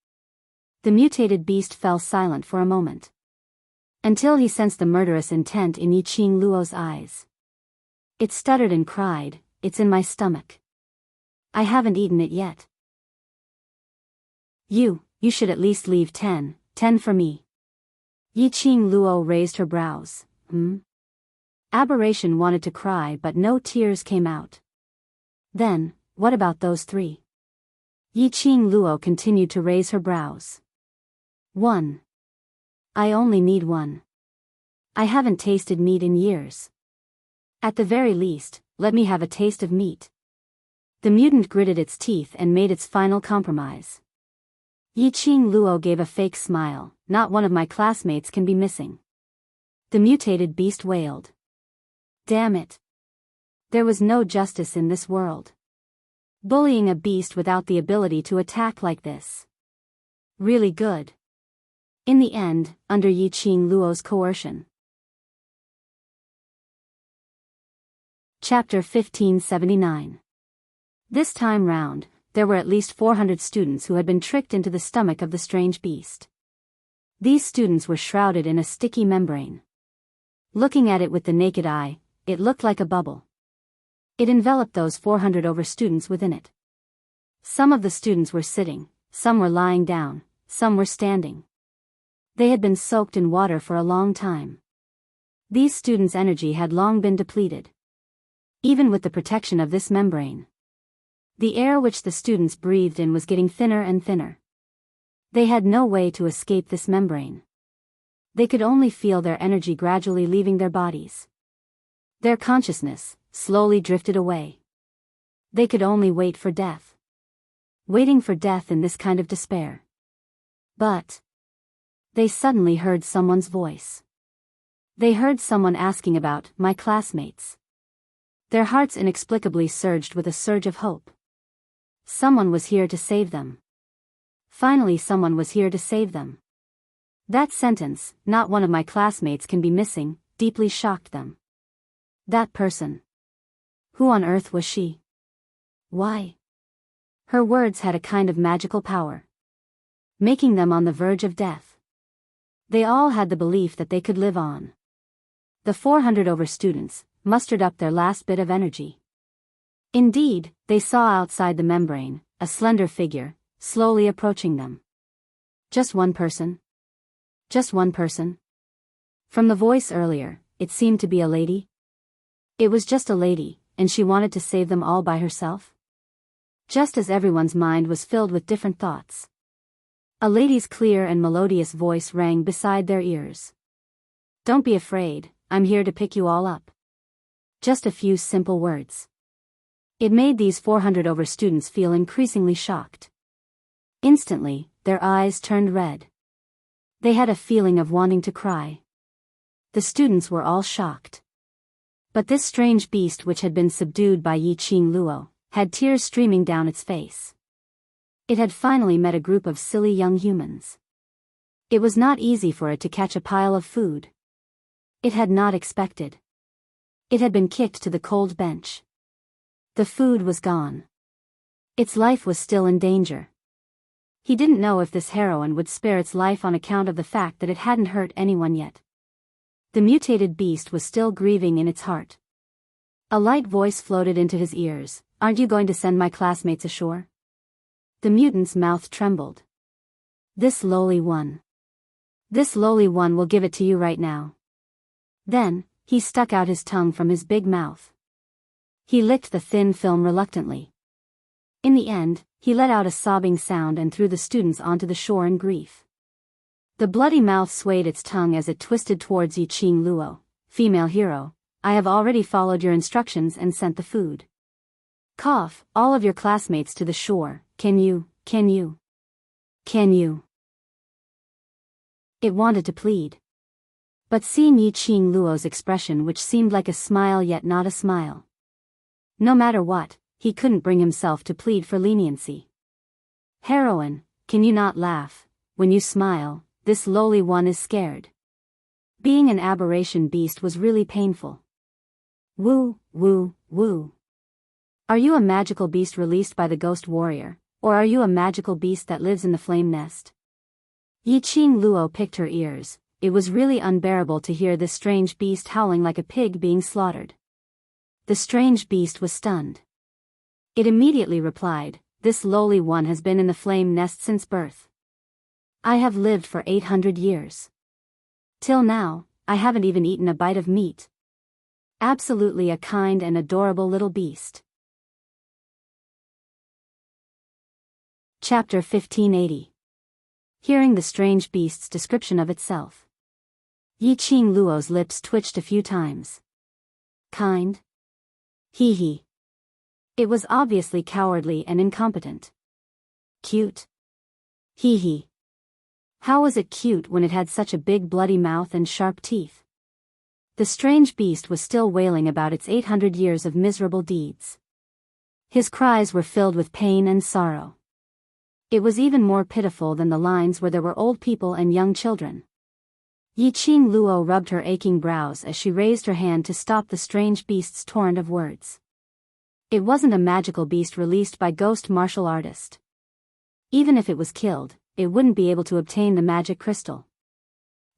Speaker 1: The mutated beast fell silent for a moment. Until he sensed the murderous intent in Yiqing Luo's eyes. It stuttered and cried, "It's in my stomach. I haven't eaten it yet. You should at least leave 10 for me." Yiqing Luo raised her brows. Aberration wanted to cry but no tears came out. Then, what about those 3? Yiqing Luo continued to raise her brows. 1. I only need 1. I haven't tasted meat in years. At the very least, let me have a taste of meat. The mutant gritted its teeth and made its final compromise. Yiqing Luo gave a fake smile. Not one of my classmates can be missing. The mutated beast wailed. Damn it. There was no justice in this world. Bullying a beast without the ability to attack like this. Really good. In the end, under Yiqing Luo's coercion. Chapter 1579. This time round, there were at least 400 students who had been tricked into the stomach of the strange beast. These students were shrouded in a sticky membrane. Looking at it with the naked eye, it looked like a bubble. It enveloped those 400 over students within it. Some of the students were sitting, some were lying down, some were standing. They had been soaked in water for a long time. These students' energy had long been depleted. Even with the protection of this membrane, the air which the students breathed in was getting thinner and thinner. They had no way to escape this membrane. They could only feel their energy gradually leaving their bodies. Their consciousness slowly drifted away. They could only wait for death. Waiting for death in this kind of despair. But they suddenly heard someone's voice. They heard someone asking about my classmates. Their hearts inexplicably surged with a surge of hope. Someone was here to save them. Finally, someone was here to save them. That sentence, "Not one of my classmates can be missing," deeply shocked them. That person. Who on earth was she? Why? Her words had a kind of magical power, making them on the verge of death. They all had the belief that they could live on. The 400 over students mustered up their last bit of energy. Indeed, they saw outside the membrane a slender figure, slowly approaching them. Just one person? Just one person? From the voice earlier, it seemed to be a lady. It was just a lady, and she wanted to save them all by herself? Just as everyone's mind was filled with different thoughts. A lady's clear and melodious voice rang beside their ears. Don't be afraid, I'm here to pick you all up. Just a few simple words. It made these 400 over students feel increasingly shocked. Instantly, their eyes turned red. They had a feeling of wanting to cry. The students were all shocked. But this strange beast, which had been subdued by Yiqing Luo, had tears streaming down its face. It had finally met a group of silly young humans. It was not easy for it to catch a pile of food. It had not expected. It had been kicked to the cold bench. The food was gone. Its life was still in danger. He didn't know if this heroine would spare its life on account of the fact that it hadn't hurt anyone yet. The mutated beast was still grieving in its heart. A light voice floated into his ears. Aren't you going to send my classmates ashore? The mutant's mouth trembled. This lowly one. This lowly one will give it to you right now. Then, he stuck out his tongue from his big mouth. He licked the thin film reluctantly. In the end, he let out a sobbing sound and threw the students onto the shore in grief. The bloody mouth swayed its tongue as it twisted towards Yiqing Luo. Female hero, I have already followed your instructions and sent the food. Cough, all of your classmates to the shore, can you? It wanted to plead. But seeing Yiqing Luo's expression, which seemed like a smile yet not a smile. No matter what, he couldn't bring himself to plead for leniency. Heroine, can you not laugh? When you smile, this lowly one is scared. Being an aberration beast was really painful. Woo. Are you a magical beast released by the ghost warrior, or are you a magical beast that lives in the flame nest? Yiqing Luo picked her ears. It was really unbearable to hear this strange beast howling like a pig being slaughtered. The strange beast was stunned. It immediately replied, this lowly one has been in the flame nest since birth. I have lived for 800 years. Till now, I haven't even eaten a bite of meat. Absolutely a kind and adorable little beast. Chapter 1580. Hearing the strange beast's description of itself. Yiqing Luo's lips twitched a few times. Kind? Hee. It was obviously cowardly and incompetent. Cute? Hee. How was it cute when it had such a big bloody mouth and sharp teeth? The strange beast was still wailing about its 800 years of miserable deeds. His cries were filled with pain and sorrow. It was even more pitiful than the lines where there were old people and young children. Yiqing Luo rubbed her aching brows as she raised her hand to stop the strange beast's torrent of words. It wasn't a magical beast released by ghost martial artist. Even if it was killed, it wouldn't be able to obtain the magic crystal.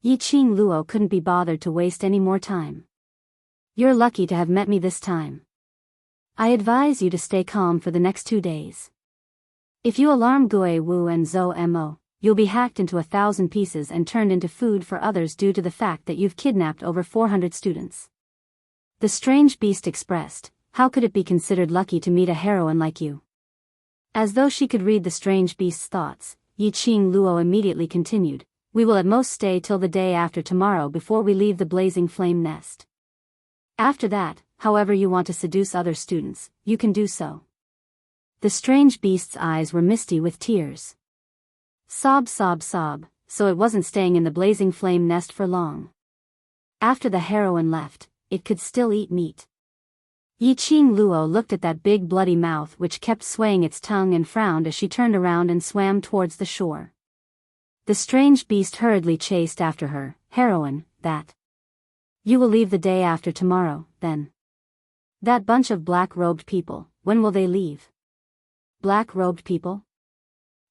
Speaker 1: Yiqing Luo couldn't be bothered to waste any more time. You're lucky to have met me this time. I advise you to stay calm for the next 2 days. If you alarm Gui Wu and Zhou Mo, you'll be hacked into 1,000 pieces and turned into food for others due to the fact that you've kidnapped over 400 students. The strange beast expressed, how could it be considered lucky to meet a heroine like you? As though she could read the strange beast's thoughts, Yiqing Luo immediately continued, we will at most stay till the day after tomorrow before we leave the blazing flame nest. After that, however you want to seduce other students, you can do so. The strange beast's eyes were misty with tears. Sob, so it wasn't staying in the blazing flame nest for long. After the heroine left, it could still eat meat. Yiqing Luo looked at that big bloody mouth which kept swaying its tongue and frowned as she turned around and swam towards the shore. The strange beast hurriedly chased after her, heroine, that. You will leave the day after tomorrow, then. That bunch of black-robed people, when will they leave? Black-robed people?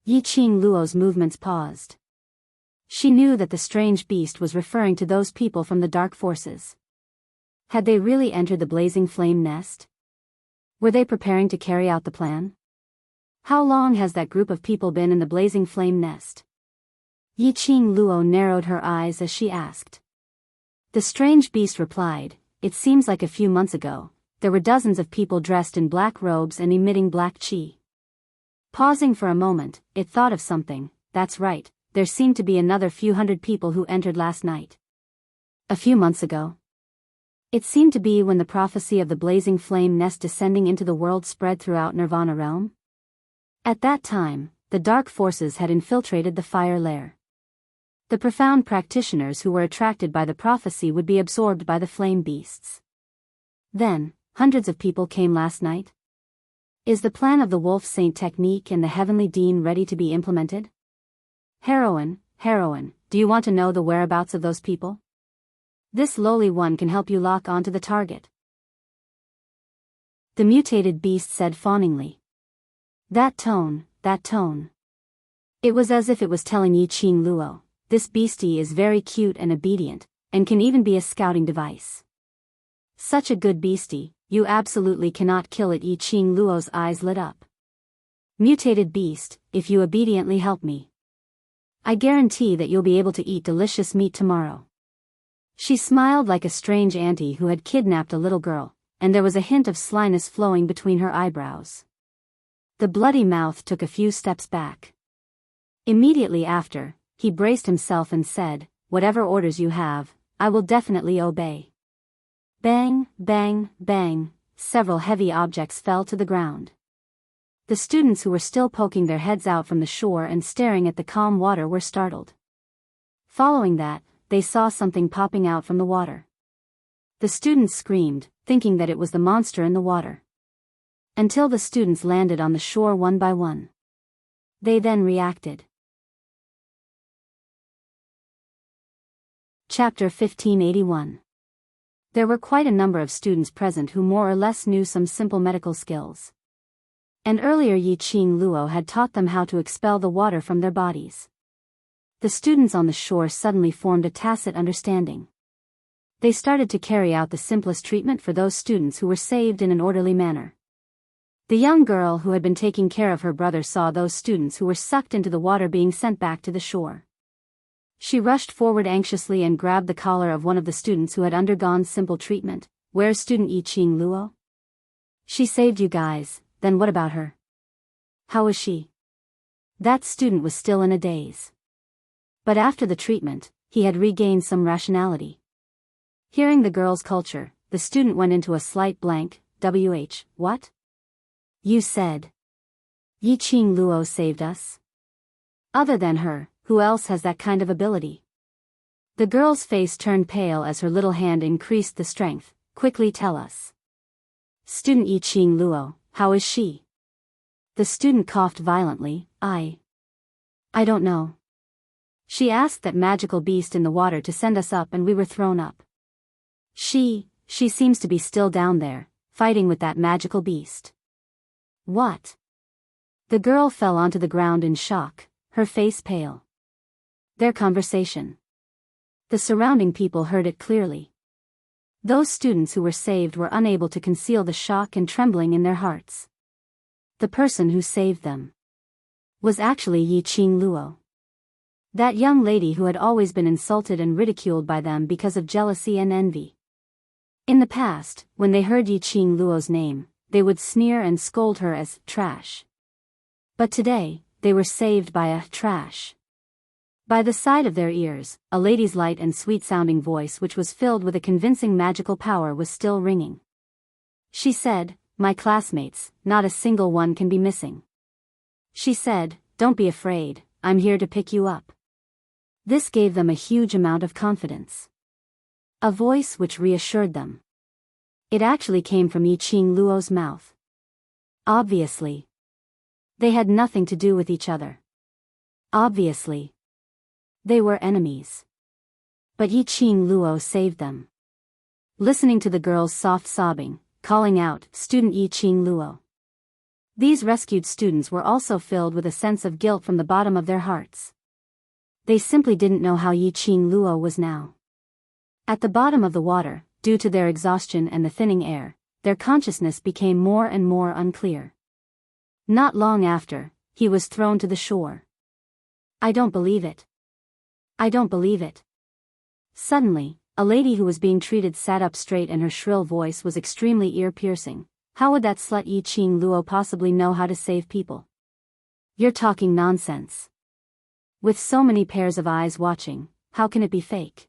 Speaker 1: Yiqing Luo's movements paused. She knew that the strange beast was referring to those people from the dark forces. Had they really entered the blazing flame nest? Were they preparing to carry out the plan? How long has that group of people been in the blazing flame nest? Yiqing Luo narrowed her eyes as she asked. The strange beast replied, "It seems like a few months ago, there were dozens of people dressed in black robes and emitting black qi." Pausing for a moment, it thought of something. That's right, there seemed to be another few hundred people who entered last night. A few months ago? It seemed to be when the prophecy of the blazing flame nest descending into the world spread throughout Nirvana realm. At that time, the dark forces had infiltrated the fire lair. The profound practitioners who were attracted by the prophecy would be absorbed by the flame beasts. Then, hundreds of people came last night? Is the plan of the Wolf Saint technique and the Heavenly Dean ready to be implemented? Heroine, do you want to know the whereabouts of those people? This lowly one can help you lock onto the target. The mutated beast said fawningly. That tone. It was as if it was telling Yiqing Luo, this beastie is very cute and obedient, and can even be a scouting device. Such a good beastie, you absolutely cannot kill it. Yiqing Luo's eyes lit up. Mutated beast, if you obediently help me, I guarantee that you'll be able to eat delicious meat tomorrow. She smiled like a strange auntie who had kidnapped a little girl, and there was a hint of slyness flowing between her eyebrows. The bloody mouth took a few steps back. Immediately after, he braced himself and said, "Whatever orders you have, I will definitely obey." Bang, bang, bang, several heavy objects fell to the ground. The students who were still poking their heads out from the shore and staring at the calm water were startled. Following that, they saw something popping out from the water. The students screamed, thinking that it was the monster in the water. Until the students landed on the shore one by one. They then reacted. Chapter 1581. There were quite a number of students present who more or less knew some simple medical skills. And earlier Yiqing Luo had taught them how to expel the water from their bodies. The students on the shore suddenly formed a tacit understanding. They started to carry out the simplest treatment for those students who were saved in an orderly manner. The young girl who had been taking care of her brother saw those students who were sucked into the water being sent back to the shore. She rushed forward anxiously and grabbed the collar of one of the students who had undergone simple treatment. "Where's student Yiqing Luo? She saved you guys, then what about her? How is she?" That student was still in a daze. But after the treatment, he had regained some rationality. Hearing the girl's culture, the student went into a slight blank. What? You said Yiqing Luo saved us? Other than her, who else has that kind of ability? The girl's face turned pale as her little hand increased the strength. Quickly tell us. Student Yiqing Luo, how is she? The student coughed violently. I don't know. She asked that magical beast in the water to send us up and we were thrown up. She seems to be still down there, fighting with that magical beast. What? The girl fell onto the ground in shock, her face pale. Their conversation. The surrounding people heard it clearly. Those students who were saved were unable to conceal the shock and trembling in their hearts. The person who saved them was actually Yiqing Luo. That young lady who had always been insulted and ridiculed by them because of jealousy and envy. In the past, when they heard Yiqing Luo's name, they would sneer and scold her as trash. But today, they were saved by a trash. By the side of their ears, a lady's light and sweet-sounding voice which was filled with a convincing magical power was still ringing. She said, "My classmates, not a single one can be missing." She said, "Don't be afraid, I'm here to pick you up." This gave them a huge amount of confidence. A voice which reassured them. It actually came from Yiqing Luo's mouth. Obviously. They had nothing to do with each other. Obviously. They were enemies. But Yiqing Luo saved them. Listening to the girl's soft sobbing, calling out, "Student Yiqing Luo." These rescued students were also filled with a sense of guilt from the bottom of their hearts. They simply didn't know how Yiqing Luo was now. At the bottom of the water, due to their exhaustion and the thinning air, their consciousness became more and more unclear. Not long after, he was thrown to the shore. I don't believe it. I don't believe it. Suddenly, a lady who was being treated sat up straight and her shrill voice was extremely ear-piercing. How would that slut Yi Qing Luo possibly know how to save people? You're talking nonsense. With so many pairs of eyes watching, how can it be fake?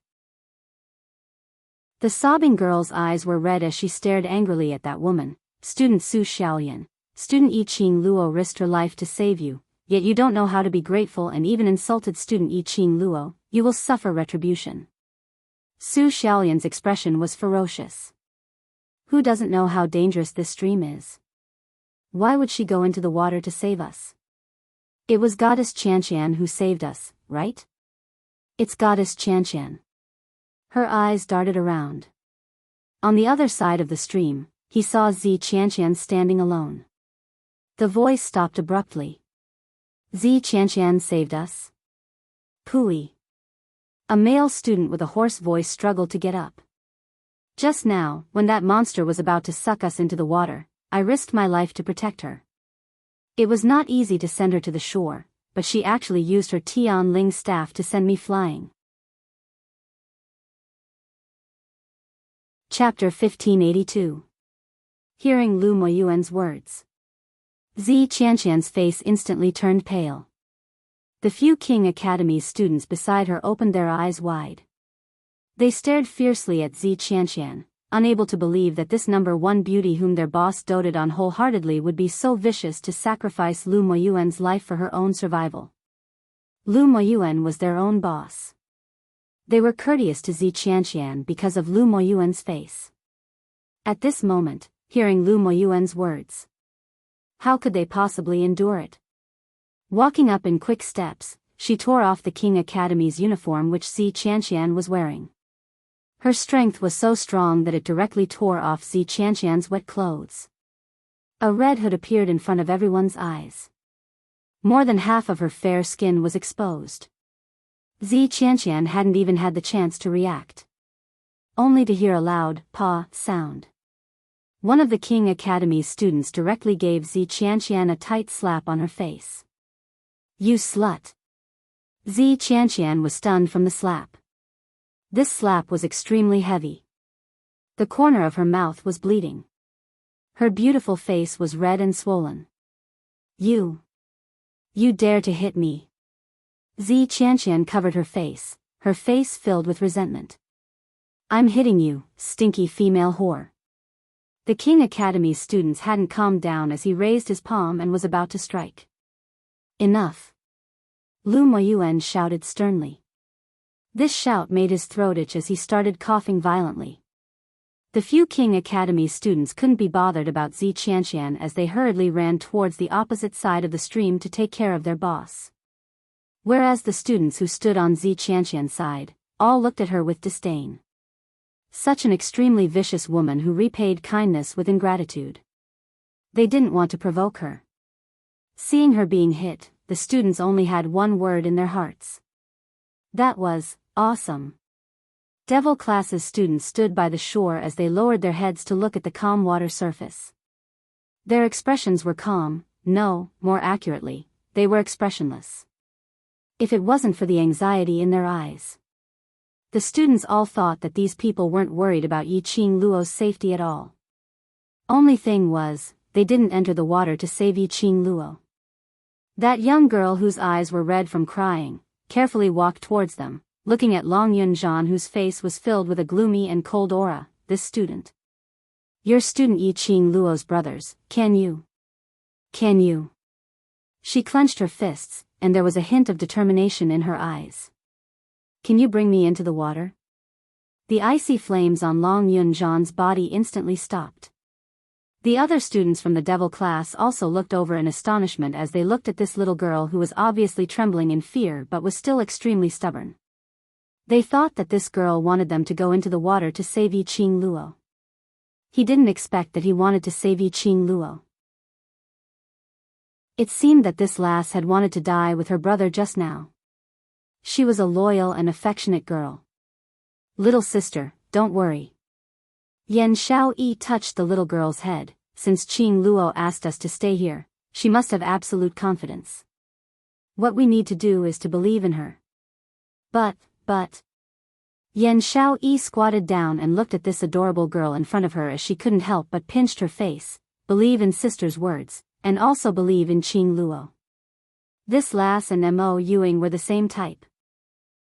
Speaker 1: The sobbing girl's eyes were red as she stared angrily at that woman. Student Su Xiaoyan, student Yi Qing Luo risked her life to save you, yet you don't know how to be grateful and even insulted student Yi Qing Luo. You will suffer retribution. Su Xiaoyan's expression was ferocious. Who doesn't know how dangerous this stream is? Why would she go into the water to save us? It was Goddess Qianqian who saved us, right? It's Goddess Qianqian. Her eyes darted around. On the other side of the stream, he saw Zi Qianqian standing alone. The voice stopped abruptly. Zi Qianqian saved us? Pooey. A male student with a hoarse voice struggled to get up. Just now, when that monster was about to suck us into the water, I risked my life to protect her. It was not easy to send her to the shore, but she actually used her Tian Ling staff to send me flying. Chapter 1582. Hearing Lu Moyuan's words. Zi Qianqian's face instantly turned pale. The few King Academy's students beside her opened their eyes wide. They stared fiercely at Zi Qianqian, unable to believe that this number one beauty whom their boss doted on wholeheartedly would be so vicious to sacrifice Lu Moyuan's life for her own survival. Lu Moyuan was their own boss. They were courteous to Zi Qianqian because of Lu Moyuan's face. At this moment, hearing Lu Moyuan's words, how could they possibly endure it? Walking up in quick steps, she tore off the King Academy's uniform which Zi Qianqian was wearing. Her strength was so strong that it directly tore off Zi Qianqian's wet clothes. A red hood appeared in front of everyone's eyes. More than half of her fair skin was exposed. Zi Qianqian hadn't even had the chance to react. Only to hear a loud "pa" sound. One of the King Academy's students directly gave Zi Qianqian a tight slap on her face. You slut! Zi Qianqian was stunned from the slap. This slap was extremely heavy. The corner of her mouth was bleeding. Her beautiful face was red and swollen. You dare to hit me! Zi Qianqian covered her face filled with resentment. I'm hitting you, stinky female whore. The King Academy's students hadn't calmed down as he raised his palm and was about to strike. Enough! Lu Moyuan shouted sternly. This shout made his throat itch as he started coughing violently. The few King Academy students couldn't be bothered about Zi Qianqian as they hurriedly ran towards the opposite side of the stream to take care of their boss. Whereas the students who stood on Zi Qianqian's side, all looked at her with disdain. Such an extremely vicious woman who repaid kindness with ingratitude. They didn't want to provoke her. Seeing her being hit, the students only had one word in their hearts. That was, awesome. Devil Class's students stood by the shore as they lowered their heads to look at the calm water surface. Their expressions were calm, no, more accurately, they were expressionless. If it wasn't for the anxiety in their eyes. The students all thought that these people weren't worried about Yi Qing Luo's safety at all. Only thing was, they didn't enter the water to save Yi Qing Luo. That young girl whose eyes were red from crying, carefully walked towards them, looking at Long Yunzhan whose face was filled with a gloomy and cold aura. This student. You're student Yi Qing Luo's brothers, can you? She clenched her fists, and there was a hint of determination in her eyes. Can you bring me into the water? The icy flames on Long Yunzhan's body instantly stopped. The other students from the devil class also looked over in astonishment as they looked at this little girl who was obviously trembling in fear but was still extremely stubborn. They thought that this girl wanted them to go into the water to save Yi Qing Luo. He didn't expect that he wanted to save Yi Qing Luo. It seemed that this lass had wanted to die with her brother just now. She was a loyal and affectionate girl. Little sister, don't worry. Yan Xiaoyi touched the little girl's head. Since Qing Luo asked us to stay here, she must have absolute confidence. What we need to do is to believe in her. But. Yan Xiaoyi squatted down and looked at this adorable girl in front of her as she couldn't help but pinched her face. Believe in sister's words, and also believe in Qing Luo. This lass and Mo Yuing were the same type.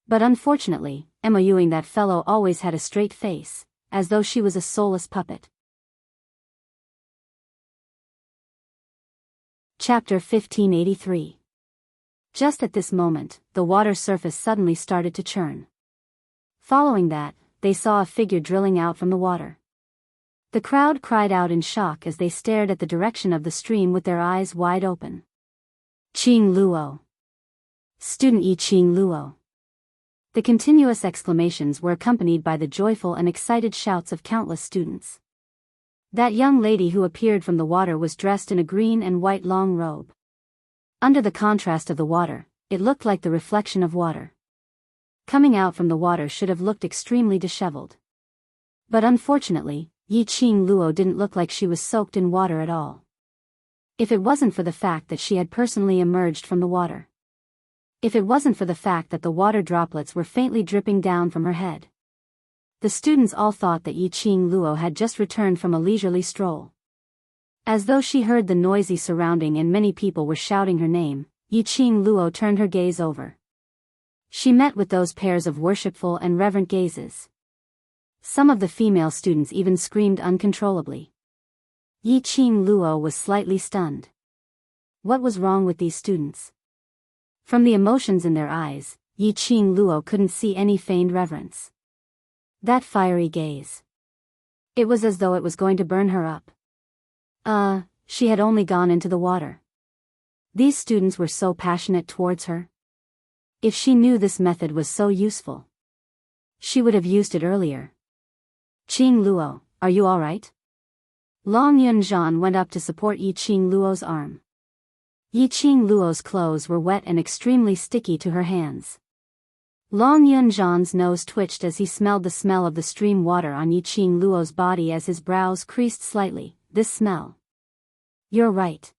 Speaker 1: But unfortunately, Mo Yuing, that fellow, always had a straight face, as though she was a soulless puppet. Chapter 1583. Just at this moment, the water surface suddenly started to churn. Following that, they saw a figure drilling out from the water. The crowd cried out in shock as they stared at the direction of the stream with their eyes wide open. Qing Luo. Student Yi Qing Luo. The continuous exclamations were accompanied by the joyful and excited shouts of countless students. That young lady who appeared from the water was dressed in a green and white long robe. Under the contrast of the water, it looked like the reflection of water. Coming out from the water should have looked extremely disheveled. But unfortunately, Yi Qing Luo didn't look like she was soaked in water at all. If it wasn't for the fact that she had personally emerged from the water. If it wasn't for the fact that the water droplets were faintly dripping down from her head. The students all thought that Yi Qing Luo had just returned from a leisurely stroll. As though she heard the noisy surrounding and many people were shouting her name, Yi Qing Luo turned her gaze over. She met with those pairs of worshipful and reverent gazes. Some of the female students even screamed uncontrollably. Yi Qing Luo was slightly stunned. What was wrong with these students? From the emotions in their eyes, Yi Qing Luo couldn't see any feigned reverence. That fiery gaze. It was as though it was going to burn her up. She had only gone into the water. These students were so passionate towards her. If she knew this method was so useful, she would have used it earlier. Qing Luo, are you alright? Long Yunzhan went up to support Yi Qing Luo's arm. Yi Qing Luo's clothes were wet and extremely sticky to her hands. Long Yunzhan's nose twitched as he smelled the smell of the stream water on Yi Qing Luo's body as his brows creased slightly. This smell. You're right.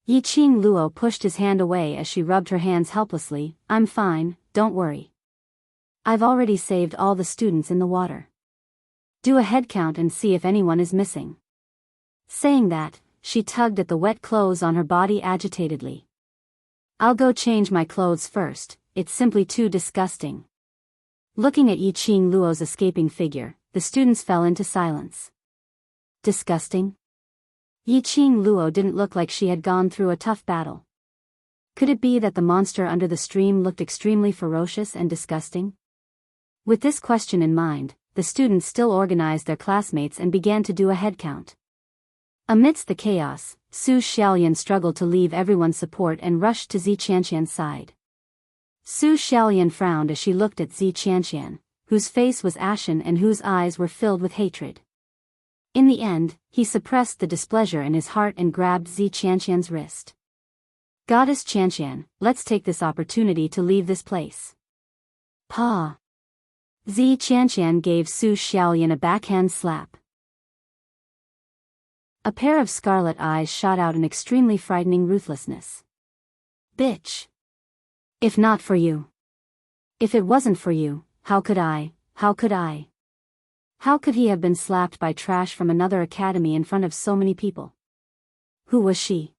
Speaker 1: Yi Qing Luo pushed his hand away as she rubbed her hands helplessly. I'm fine, don't worry. I've already saved all the students in the water. Do a head count and see if anyone is missing. Saying that, she tugged at the wet clothes on her body agitatedly. I'll go change my clothes first, it's simply too disgusting. Looking at Yi Qing Luo's escaping figure, the students fell into silence. Disgusting? Yi Qing Luo didn't look like she had gone through a tough battle. Could it be that the monster under the stream looked extremely ferocious and disgusting? With this question in mind, the students still organized their classmates and began to do a head count. Amidst the chaos, Su Xiaolian struggled to leave everyone's support and rushed to Zi Qianqian's side. Su Xiaolian frowned as she looked at Zi Qianqian, whose face was ashen and whose eyes were filled with hatred. In the end, he suppressed the displeasure in his heart and grabbed Zi Qianqian's wrist. Goddess Qianqian, let's take this opportunity to leave this place. Pa. Zi Qianqian gave Su Xiaolian a backhand slap. A pair of scarlet eyes shot out in extremely frightening ruthlessness. Bitch. If not for you. If it wasn't for you, how could I? How could he have been slapped by trash from another academy in front of so many people? Who was she?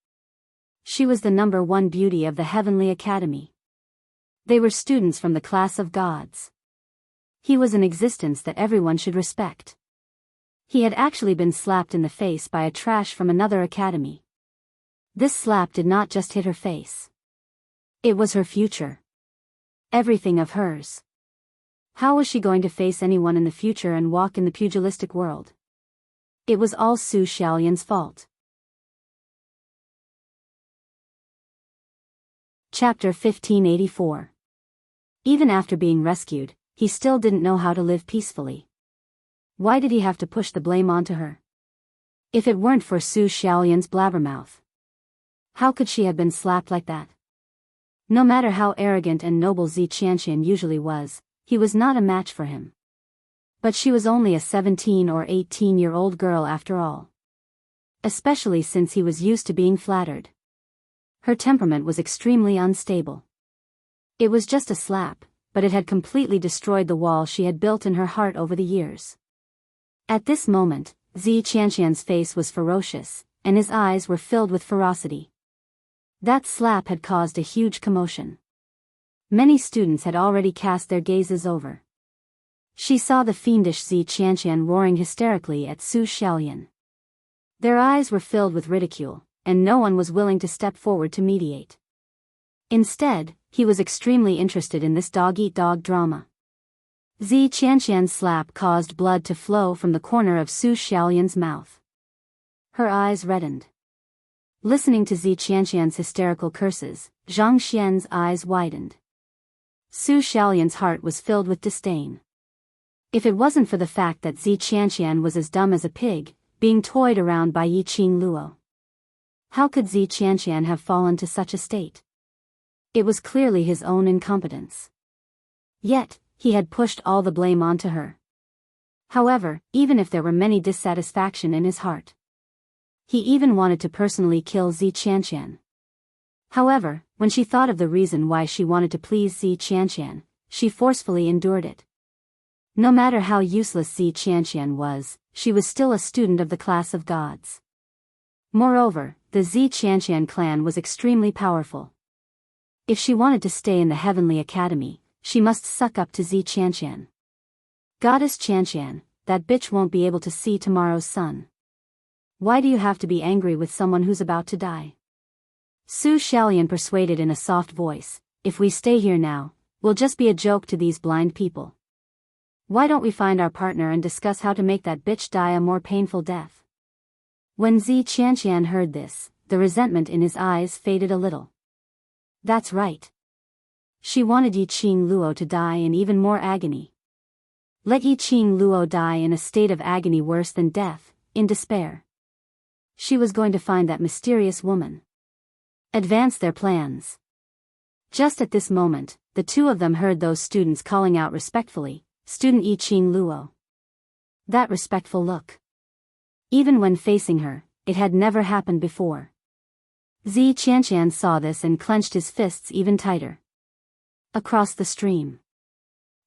Speaker 1: She was the #1 beauty of the Heavenly Academy. They were students from the class of gods. He was an existence that everyone should respect. He had actually been slapped in the face by a trash from another academy. This slap did not just hit her face. It was her future. Everything of hers. How was she going to face anyone in the future and walk in the pugilistic world? It was all Su Xiaolian's fault. Chapter 1584. Even after being rescued, he still didn't know how to live peacefully. Why did he have to push the blame onto her? If it weren't for Su Xiaolian's blabbermouth, how could she have been slapped like that? No matter how arrogant and noble Zi Qianqian usually was, he was not a match for him. But she was only a 17 or 18-year-old girl after all. Especially since he was used to being flattered. Her temperament was extremely unstable. It was just a slap, but it had completely destroyed the wall she had built in her heart over the years. At this moment, Zi Qianqian's face was ferocious, and his eyes were filled with ferocity. That slap had caused a huge commotion. Many students had already cast their gazes over. She saw the fiendish Zi Qianqian roaring hysterically at Su Xiaoyan. Their eyes were filled with ridicule, and no one was willing to step forward to mediate. Instead, he was extremely interested in this dog-eat-dog drama. Zi Qianqian's slap caused blood to flow from the corner of Su Xiaoyan's mouth. Her eyes reddened. Listening to Zi Qianqian's hysterical curses, Zhang Xian's eyes widened. Su Xiaoyan's heart was filled with disdain. If it wasn't for the fact that Zi Qianqian was as dumb as a pig, being toyed around by Yiqing Luo. How could Zi Qianqian have fallen to such a state? It was clearly his own incompetence. Yet, he had pushed all the blame onto her. However, even if there were many dissatisfaction in his heart, he even wanted to personally kill Zi Qianqian. However, when she thought of the reason why she wanted to please Zi Qianqian, she forcefully endured it. No matter how useless Zi Qianqian was, she was still a student of the class of gods. Moreover, the Zi Qianqian clan was extremely powerful. If she wanted to stay in the Heavenly Academy, she must suck up to Zi Qianqian. Goddess Qianqian, that bitch won't be able to see tomorrow's sun. Why do you have to be angry with someone who's about to die? Su Xiaoyan persuaded in a soft voice, if we stay here now, we'll just be a joke to these blind people. Why don't we find our partner and discuss how to make that bitch die a more painful death? When Zi Qianqian heard this, the resentment in his eyes faded a little. That's right. She wanted Yiqing Luo to die in even more agony. Let Yiqing Luo die in a state of agony worse than death, in despair. She was going to find that mysterious woman. Advance their plans. Just at this moment, the two of them heard those students calling out respectfully, "Student Yiqing Luo." That respectful look. Even when facing her, it had never happened before. Zi Qianqian saw this and clenched his fists even tighter. Across the stream,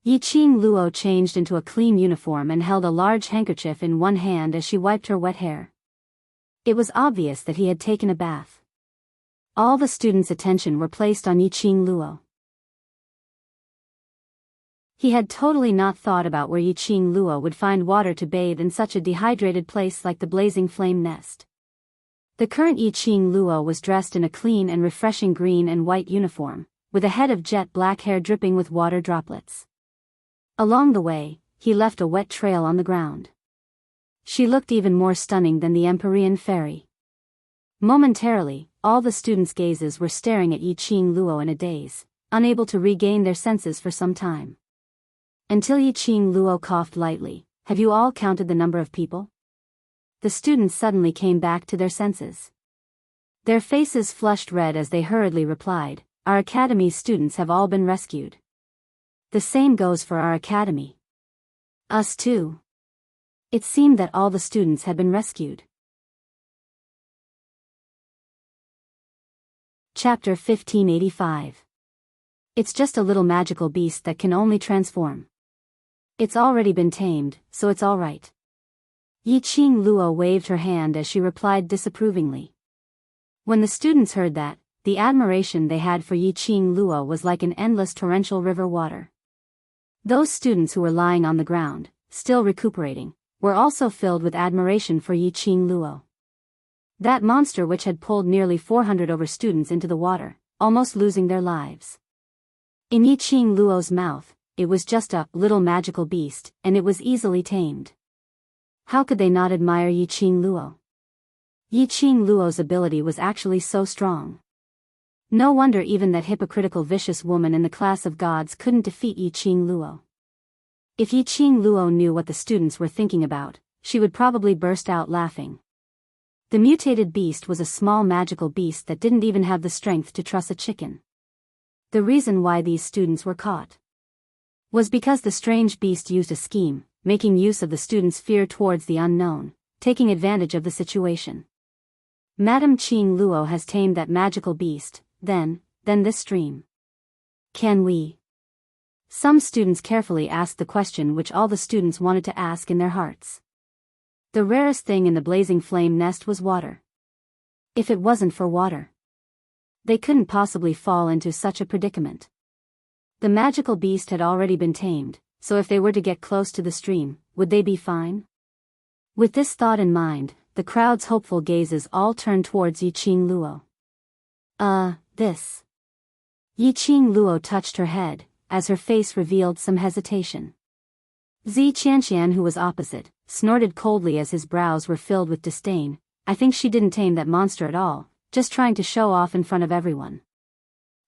Speaker 1: Yiqing Luo changed into a clean uniform and held a large handkerchief in one hand as she wiped her wet hair. It was obvious that he had taken a bath. All the students' attention were placed on Yiqing Luo. He had totally not thought about where Yiqing Luo would find water to bathe in such a dehydrated place like the blazing flame nest. The current Yiqing Luo was dressed in a clean and refreshing green and white uniform, with a head of jet black hair dripping with water droplets. Along the way, he left a wet trail on the ground. She looked even more stunning than the Empyrean fairy. Momentarily, all the students' gazes were staring at Yiqing Luo in a daze, unable to regain their senses for some time. Until Yiqing Luo coughed lightly, "Have you all counted the number of people?" The students suddenly came back to their senses. Their faces flushed red as they hurriedly replied, "Our academy's students have all been rescued." "The same goes for our academy." "Us too." It seemed that all the students had been rescued. Chapter 1585. It's just a little magical beast that can only transform. It's already been tamed, so it's all right. Yiqing Luo waved her hand as she replied disapprovingly. When the students heard that, the admiration they had for Yiqing Luo was like an endless torrential river water. Those students who were lying on the ground, still recuperating, were also filled with admiration for Yiqing Luo. That monster which had pulled nearly 400 over students into the water, almost losing their lives. In Yiqing Luo's mouth, it was just a little magical beast, and it was easily tamed. How could they not admire Yiqing Luo? Yiqing Luo's ability was actually so strong. No wonder even that hypocritical vicious woman in the class of gods couldn't defeat Yiqing Luo. If Yiqing Luo knew what the students were thinking about, she would probably burst out laughing. The mutated beast was a small magical beast that didn't even have the strength to truss a chicken. The reason why these students were caught was because the strange beast used a scheme, making use of the students' fear towards the unknown, taking advantage of the situation. Madame Qing Luo has tamed that magical beast, then this stream. Can we? Some students carefully asked the question which all the students wanted to ask in their hearts. The rarest thing in the blazing flame nest was water. If it wasn't for water, they couldn't possibly fall into such a predicament. The magical beast had already been tamed, so if they were to get close to the stream, would they be fine? With this thought in mind, the crowd's hopeful gazes all turned towards Yiqing Luo. This. Yiqing Luo touched her head, as her face revealed some hesitation. Zi Qianqian, who was opposite, snorted coldly as his brows were filled with disdain. I think she didn't tame that monster at all, just trying to show off in front of everyone.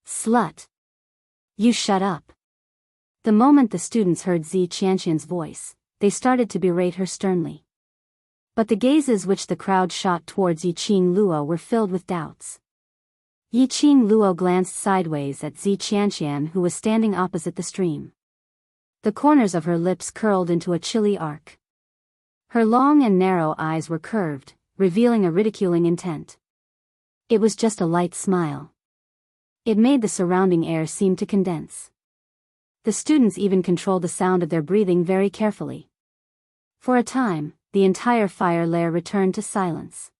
Speaker 1: Slut. You shut up. The moment the students heard Zi Qianqian's voice, they started to berate her sternly. But the gazes which the crowd shot towards Yiqing Luo were filled with doubts. Yiqing Luo glanced sideways at Zi Qianqian, who was standing opposite the stream. The corners of her lips curled into a chilly arc. Her long and narrow eyes were curved, revealing a ridiculing intent. It was just a light smile. It made the surrounding air seem to condense. The students even controlled the sound of their breathing very carefully. For a time, the entire fire lair returned to silence.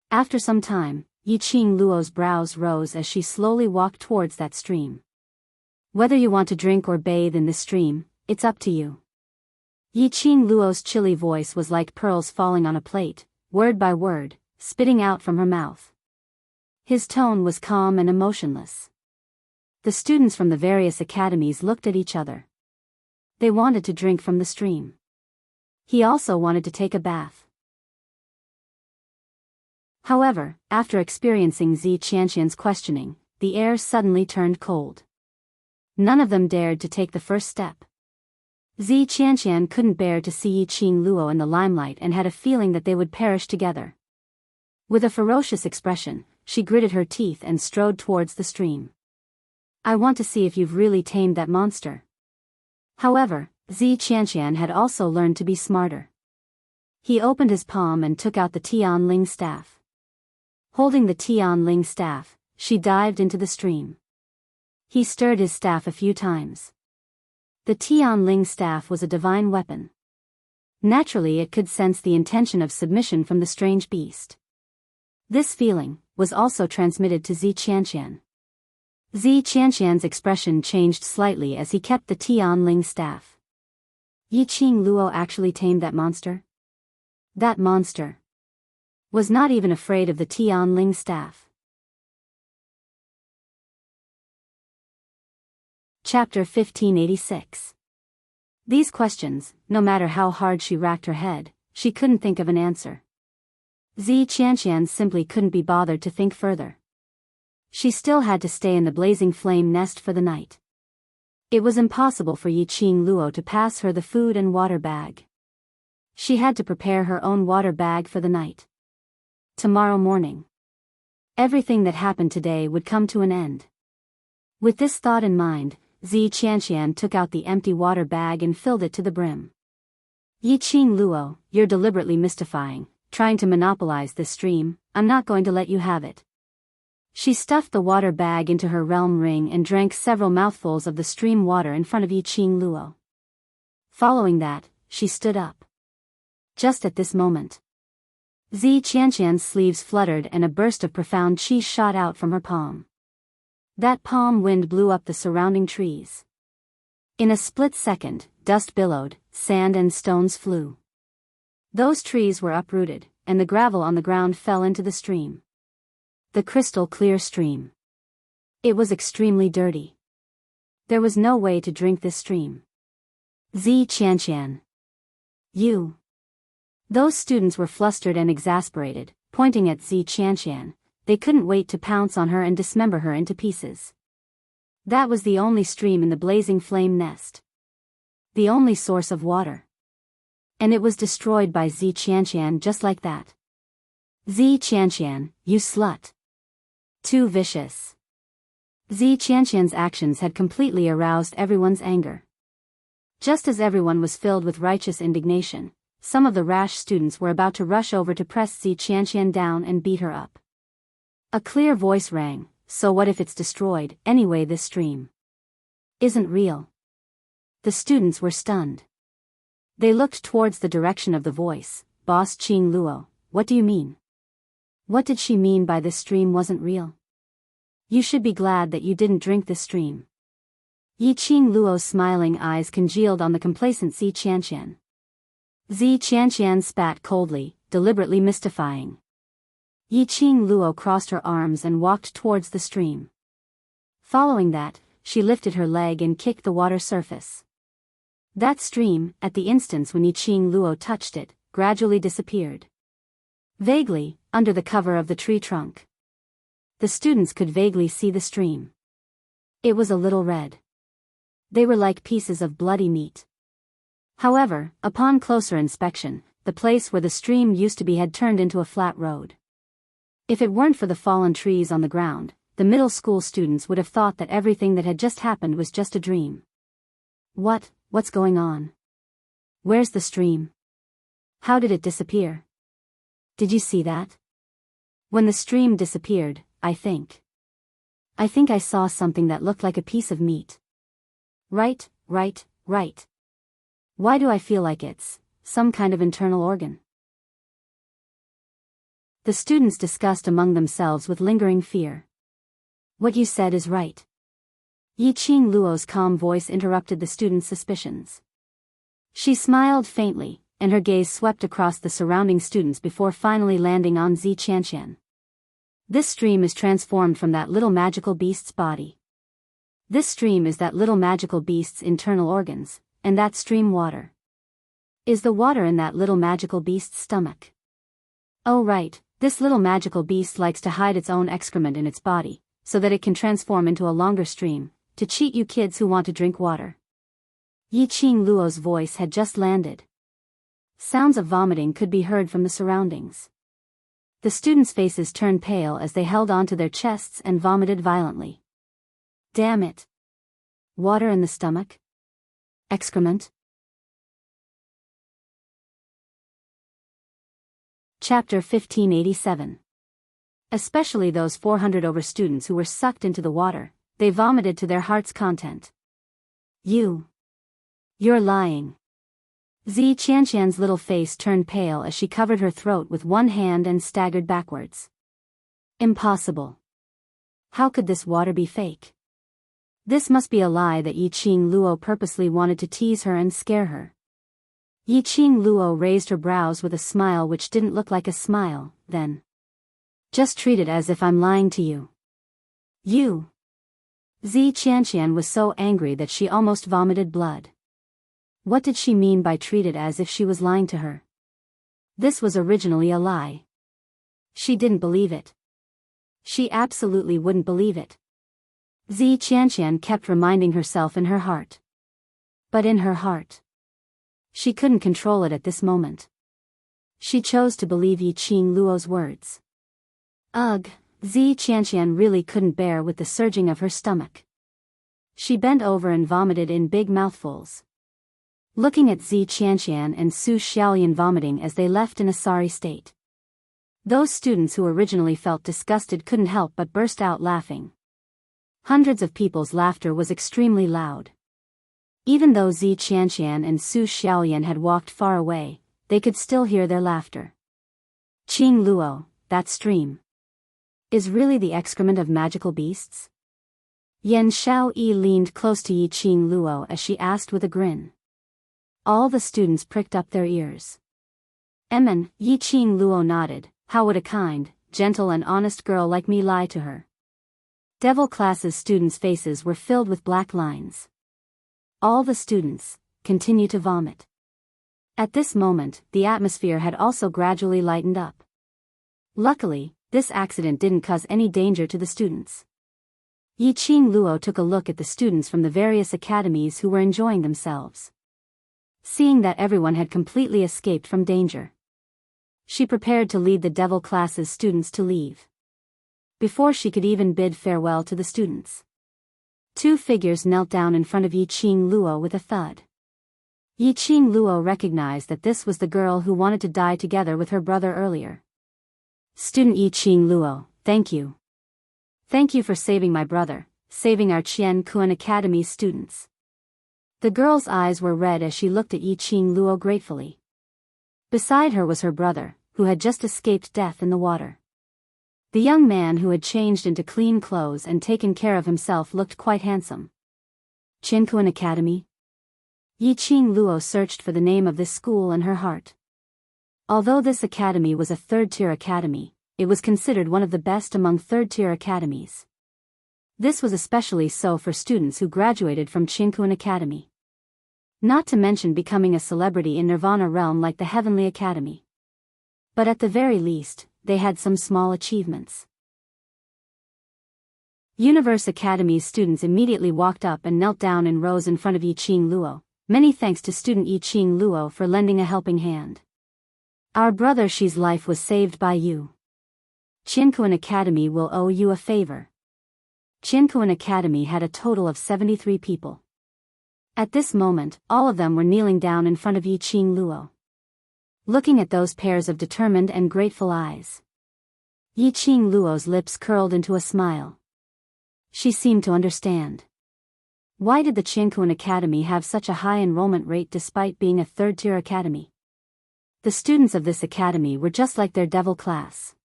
Speaker 1: After some time, Yiqing Luo's brows rose as she slowly walked towards that stream. Whether you want to drink or bathe in this stream, it's up to you. Yiqing Luo's chilly voice was like pearls falling on a plate, word by word, spitting out from her mouth. His tone was calm and emotionless. The students from the various academies looked at each other. They wanted to drink from the stream. He also wanted to take a bath. However, after experiencing Zi Qianqian's questioning, the air suddenly turned cold. None of them dared to take the first step. Zi Qianqian couldn't bear to see Yiqing Luo in the limelight and had a feeling that they would perish together. With a ferocious expression, she gritted her teeth and strode towards the stream. I want to see if you've really tamed that monster. However, Zi Qianqian had also learned to be smarter. He opened his palm and took out the Tianling staff. Holding the Tianling staff, she dived into the stream. He stirred his staff a few times. The Tianling staff was a divine weapon. Naturally, it could sense the intention of submission from the strange beast. This feeling was also transmitted to Zi Qianqian. Zi Qianqian's expression changed slightly as he kept the Tianling staff. Yiqing Luo actually tamed that monster? That monster was not even afraid of the Tianling staff. Chapter 1586. These questions, no matter how hard she racked her head, she couldn't think of an answer. Zi Qianqian simply couldn't be bothered to think further. She still had to stay in the blazing flame nest for the night. It was impossible for Yiqing Luo to pass her the food and water bag. She had to prepare her own water bag for the night. Tomorrow morning, everything that happened today would come to an end. With this thought in mind, Zi Qianqian took out the empty water bag and filled it to the brim. Yiqing Luo, you're deliberately mystifying, trying to monopolize this stream. I'm not going to let you have it. She stuffed the water bag into her realm ring and drank several mouthfuls of the stream water in front of Yiqing Luo. Following that, she stood up. Just at this moment, Zi Qianqian's sleeves fluttered and a burst of profound qi shot out from her palm. That palm wind blew up the surrounding trees. In a split second, dust billowed, sand and stones flew. Those trees were uprooted, and the gravel on the ground fell into the stream. The crystal clear stream. It was extremely dirty. There was no way to drink this stream. Zi Qianqian. You. Those students were flustered and exasperated, pointing at Zi Qianqian. They couldn't wait to pounce on her and dismember her into pieces. That was the only stream in the blazing flame nest. The only source of water. And it was destroyed by Zi Qianqian just like that. Zi Qianqian, you slut. Too vicious. Zi Qianqian's actions had completely aroused everyone's anger. Just as everyone was filled with righteous indignation, some of the rash students were about to rush over to press Zi Qianqian down and beat her up. A clear voice rang, "So what if it's destroyed? Anyway, this stream isn't real." The students were stunned. They looked towards the direction of the voice. "Boss Qing Luo, what do you mean? What did she mean by this stream wasn't real? You should be glad that you didn't drink this stream." Yi Qing Luo's smiling eyes congealed on the complacent Zi Qianqian. Zi Qianqian spat coldly, deliberately mystifying. Yi Qing Luo crossed her arms and walked towards the stream. Following that, she lifted her leg and kicked the water surface. That stream, at the instant when Yi Qing Luo touched it, gradually disappeared. Vaguely, under the cover of the tree trunk. The students could vaguely see the stream. It was a little red. They were like pieces of bloody meat. However, upon closer inspection, the place where the stream used to be had turned into a flat road. If it weren't for the fallen trees on the ground, the middle school students would have thought that everything that had just happened was just a dream. What's going on? Where's the stream? How did it disappear? Did you see that? When the stream disappeared, I think I saw something that looked like a piece of meat. Right. Why do I feel like it's some kind of internal organ? The students discussed among themselves with lingering fear. What you said is right. Yi Qing Luo's calm voice interrupted the students' suspicions. She smiled faintly, and her gaze swept across the surrounding students before finally landing on Zi Qianqian. This stream is transformed from that little magical beast's body. This stream is that little magical beast's internal organs, and that stream water is the water in that little magical beast's stomach. Oh right, this little magical beast likes to hide its own excrement in its body, so that it can transform into a longer stream, to cheat you kids who want to drink water. Yi Qing Luo's voice had just landed. Sounds of vomiting could be heard from the surroundings. The students' faces turned pale as they held onto their chests and vomited violently. Damn it. Water in the stomach? Excrement? Chapter 1587. Especially those 400 over students who were sucked into the water, they vomited to their heart's content. You're lying. Zi Qianqian's little face turned pale as she covered her throat with one hand and staggered backwards. Impossible. How could this water be fake? This must be a lie that Yi Qing Luo purposely wanted to tease her and scare her. Yi Qing Luo raised her brows with a smile which didn't look like a smile, then. Just treat it as if I'm lying to you. You. Zi Qianqian was so angry that she almost vomited blood. What did she mean by treat it as if she was lying to her? This was originally a lie. She didn't believe it. She absolutely wouldn't believe it. Zi Qianqian kept reminding herself in her heart. But in her heart, she couldn't control it at this moment. She chose to believe Yi Qing Luo's words. Ugh, Zi Qianqian really couldn't bear with the surging of her stomach. She bent over and vomited in big mouthfuls. Looking at Zi Qianqian and Su Xiaolian vomiting as they left in a sorry state. Those students who originally felt disgusted couldn't help but burst out laughing. Hundreds of people's laughter was extremely loud. Even though Zi Qianqian and Su Xiaolian had walked far away, they could still hear their laughter. Qing Luo, that stream is really the excrement of magical beasts? Yan Xiaoyi leaned close to Yi Qing Luo as she asked with a grin. All the students pricked up their ears. Yi Qing Luo nodded. How would a kind, gentle and honest girl like me lie to her? Devil class's students' faces were filled with black lines. All the students continued to vomit. At this moment, the atmosphere had also gradually lightened up. Luckily, this accident didn't cause any danger to the students. Yi Qing Luo took a look at the students from the various academies who were enjoying themselves. Seeing that everyone had completely escaped from danger, she prepared to lead the devil class's students to leave. Before she could even bid farewell to the students, two figures knelt down in front of Yi Qing Luo with a thud. Yi Qing Luo recognized that this was the girl who wanted to die together with her brother earlier. Student Yi Qing Luo, thank you. Thank you for saving my brother, saving our Qian Kuan Academy students. The girl's eyes were red as she looked at Yi Qing Luo gratefully. Beside her was her brother, who had just escaped death in the water. The young man who had changed into clean clothes and taken care of himself looked quite handsome. Qian Kuan Academy? Yi Qing Luo searched for the name of this school in her heart. Although this academy was a third-tier academy, it was considered one of the best among third-tier academies. This was especially so for students who graduated from Qian Kuan Academy. Not to mention becoming a celebrity in Nirvana realm like the Heavenly Academy. But at the very least, they had some small achievements. Immerse Academy's students immediately walked up and knelt down in rows in front of Yi Qing Luo. Many thanks to student Yi Qing Luo for lending a helping hand. Our brother Shi's life was saved by you. Qian Kuan Academy will owe you a favor. Qian Kuan Academy had a total of 73 people. At this moment, all of them were kneeling down in front of Yi Qing Luo, looking at those pairs of determined and grateful eyes. Yi Qing Luo's lips curled into a smile. She seemed to understand. Why did the Qian Kuan Academy have such a high enrollment rate despite being a third-tier academy? The students of this academy were just like their devil class.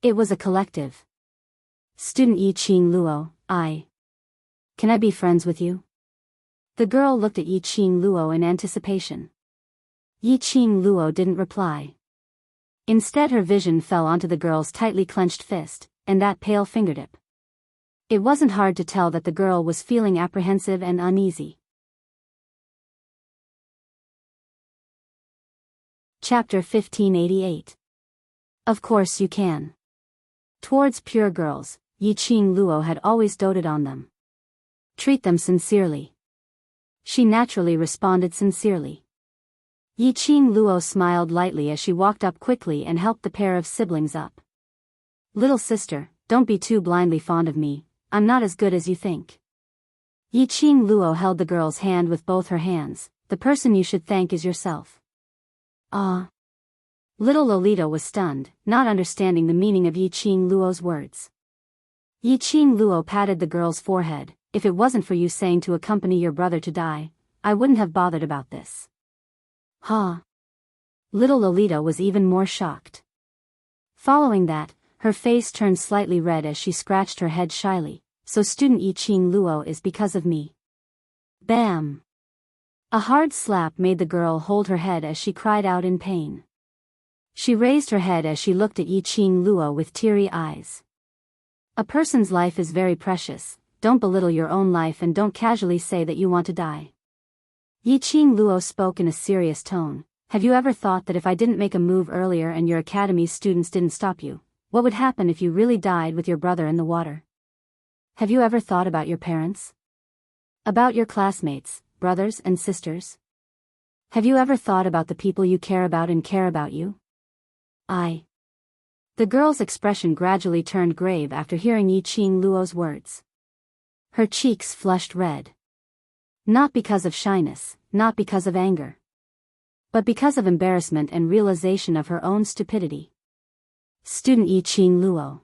Speaker 1: It was a collective. Student Yi Qing Luo, can I be friends with you? The girl looked at Yi Qing Luo in anticipation. Yi Qing Luo didn't reply. Instead her vision fell onto the girl's tightly clenched fist, and that pale fingertip. It wasn't hard to tell that the girl was feeling apprehensive and uneasy. Chapter 1588. Of course you can. Towards pure girls, Yi Qing Luo had always doted on them. Treat them sincerely. She naturally responded sincerely. Yi Qing Luo smiled lightly as she walked up quickly and helped the pair of siblings up. Little sister, don't be too blindly fond of me, I'm not as good as you think. Yi Qing Luo held the girl's hand with both her hands. The person you should thank is yourself. Ah. Little Lolita was stunned, not understanding the meaning of Yi Qing Luo's words. Yi Qing Luo patted the girl's forehead. If it wasn't for you saying to accompany your brother to die, I wouldn't have bothered about this. Ha. Little Lolita was even more shocked. Following that, her face turned slightly red as she scratched her head shyly. So student Yi Qing Luo is because of me. Bam! A hard slap made the girl hold her head as she cried out in pain. She raised her head as she looked at Yi Qing Luo with teary eyes. A person's life is very precious. Don't belittle your own life and don't casually say that you want to die. Yi Qing Luo spoke in a serious tone. Have you ever thought that if I didn't make a move earlier and your academy's students didn't stop you, what would happen if you really died with your brother in the water? Have you ever thought about your parents? About your classmates, brothers and sisters? Have you ever thought about the people you care about and care about you? The girl's expression gradually turned grave after hearing Yi Qing Luo's words. Her cheeks flushed red. Not because of shyness, not because of anger, but because of embarrassment and realization of her own stupidity. Student Yi Qing Luo.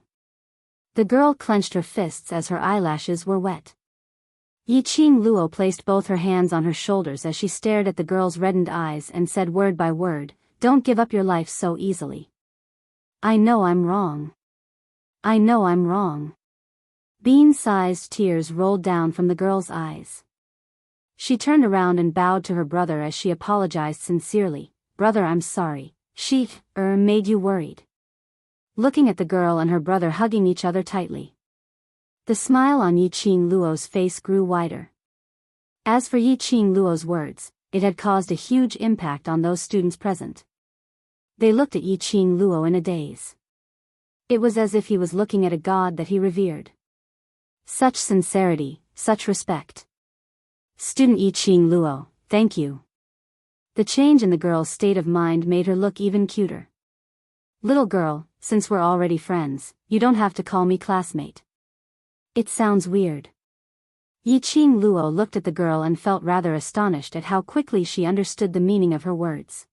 Speaker 1: The girl clenched her fists as her eyelashes were wet. Yi Qing Luo placed both her hands on her shoulders as she stared at the girl's reddened eyes and said word by word, "Don't give up your life so easily. I know I'm wrong. I know I'm wrong." Bean-sized tears rolled down from the girl's eyes. She turned around and bowed to her brother as she apologized sincerely. "Brother, I'm sorry. She made you worried." Looking at the girl and her brother hugging each other tightly. The smile on Yi Qing Luo's face grew wider. As for Yi Qing Luo's words, it had caused a huge impact on those students present. They looked at Yi Qing Luo in a daze. It was as if he was looking at a god that he revered. Such sincerity, such respect. Student Yi Qing Luo, thank you. The change in the girl's state of mind made her look even cuter. Little girl, since we're already friends, you don't have to call me classmate. It sounds weird. Yi Qing Luo looked at the girl and felt rather astonished at how quickly she understood the meaning of her words.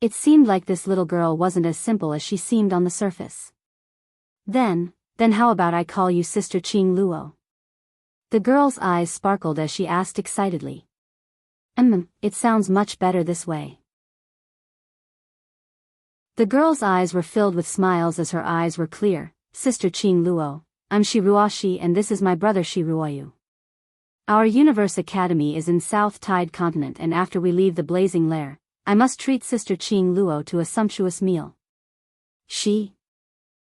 Speaker 1: It seemed like this little girl wasn't as simple as she seemed on the surface. Then how about I call you Sister Qing Luo? The girl's eyes sparkled as she asked excitedly. It sounds much better this way. The girl's eyes were filled with smiles as her eyes were clear. Sister Qing Luo, I'm Shi Ruoxi and this is my brother Shi Ruoyu. Our Universe Academy is in South Tide Continent, and after we leave the Blazing Lair, I must treat Sister Qing Luo to a sumptuous meal.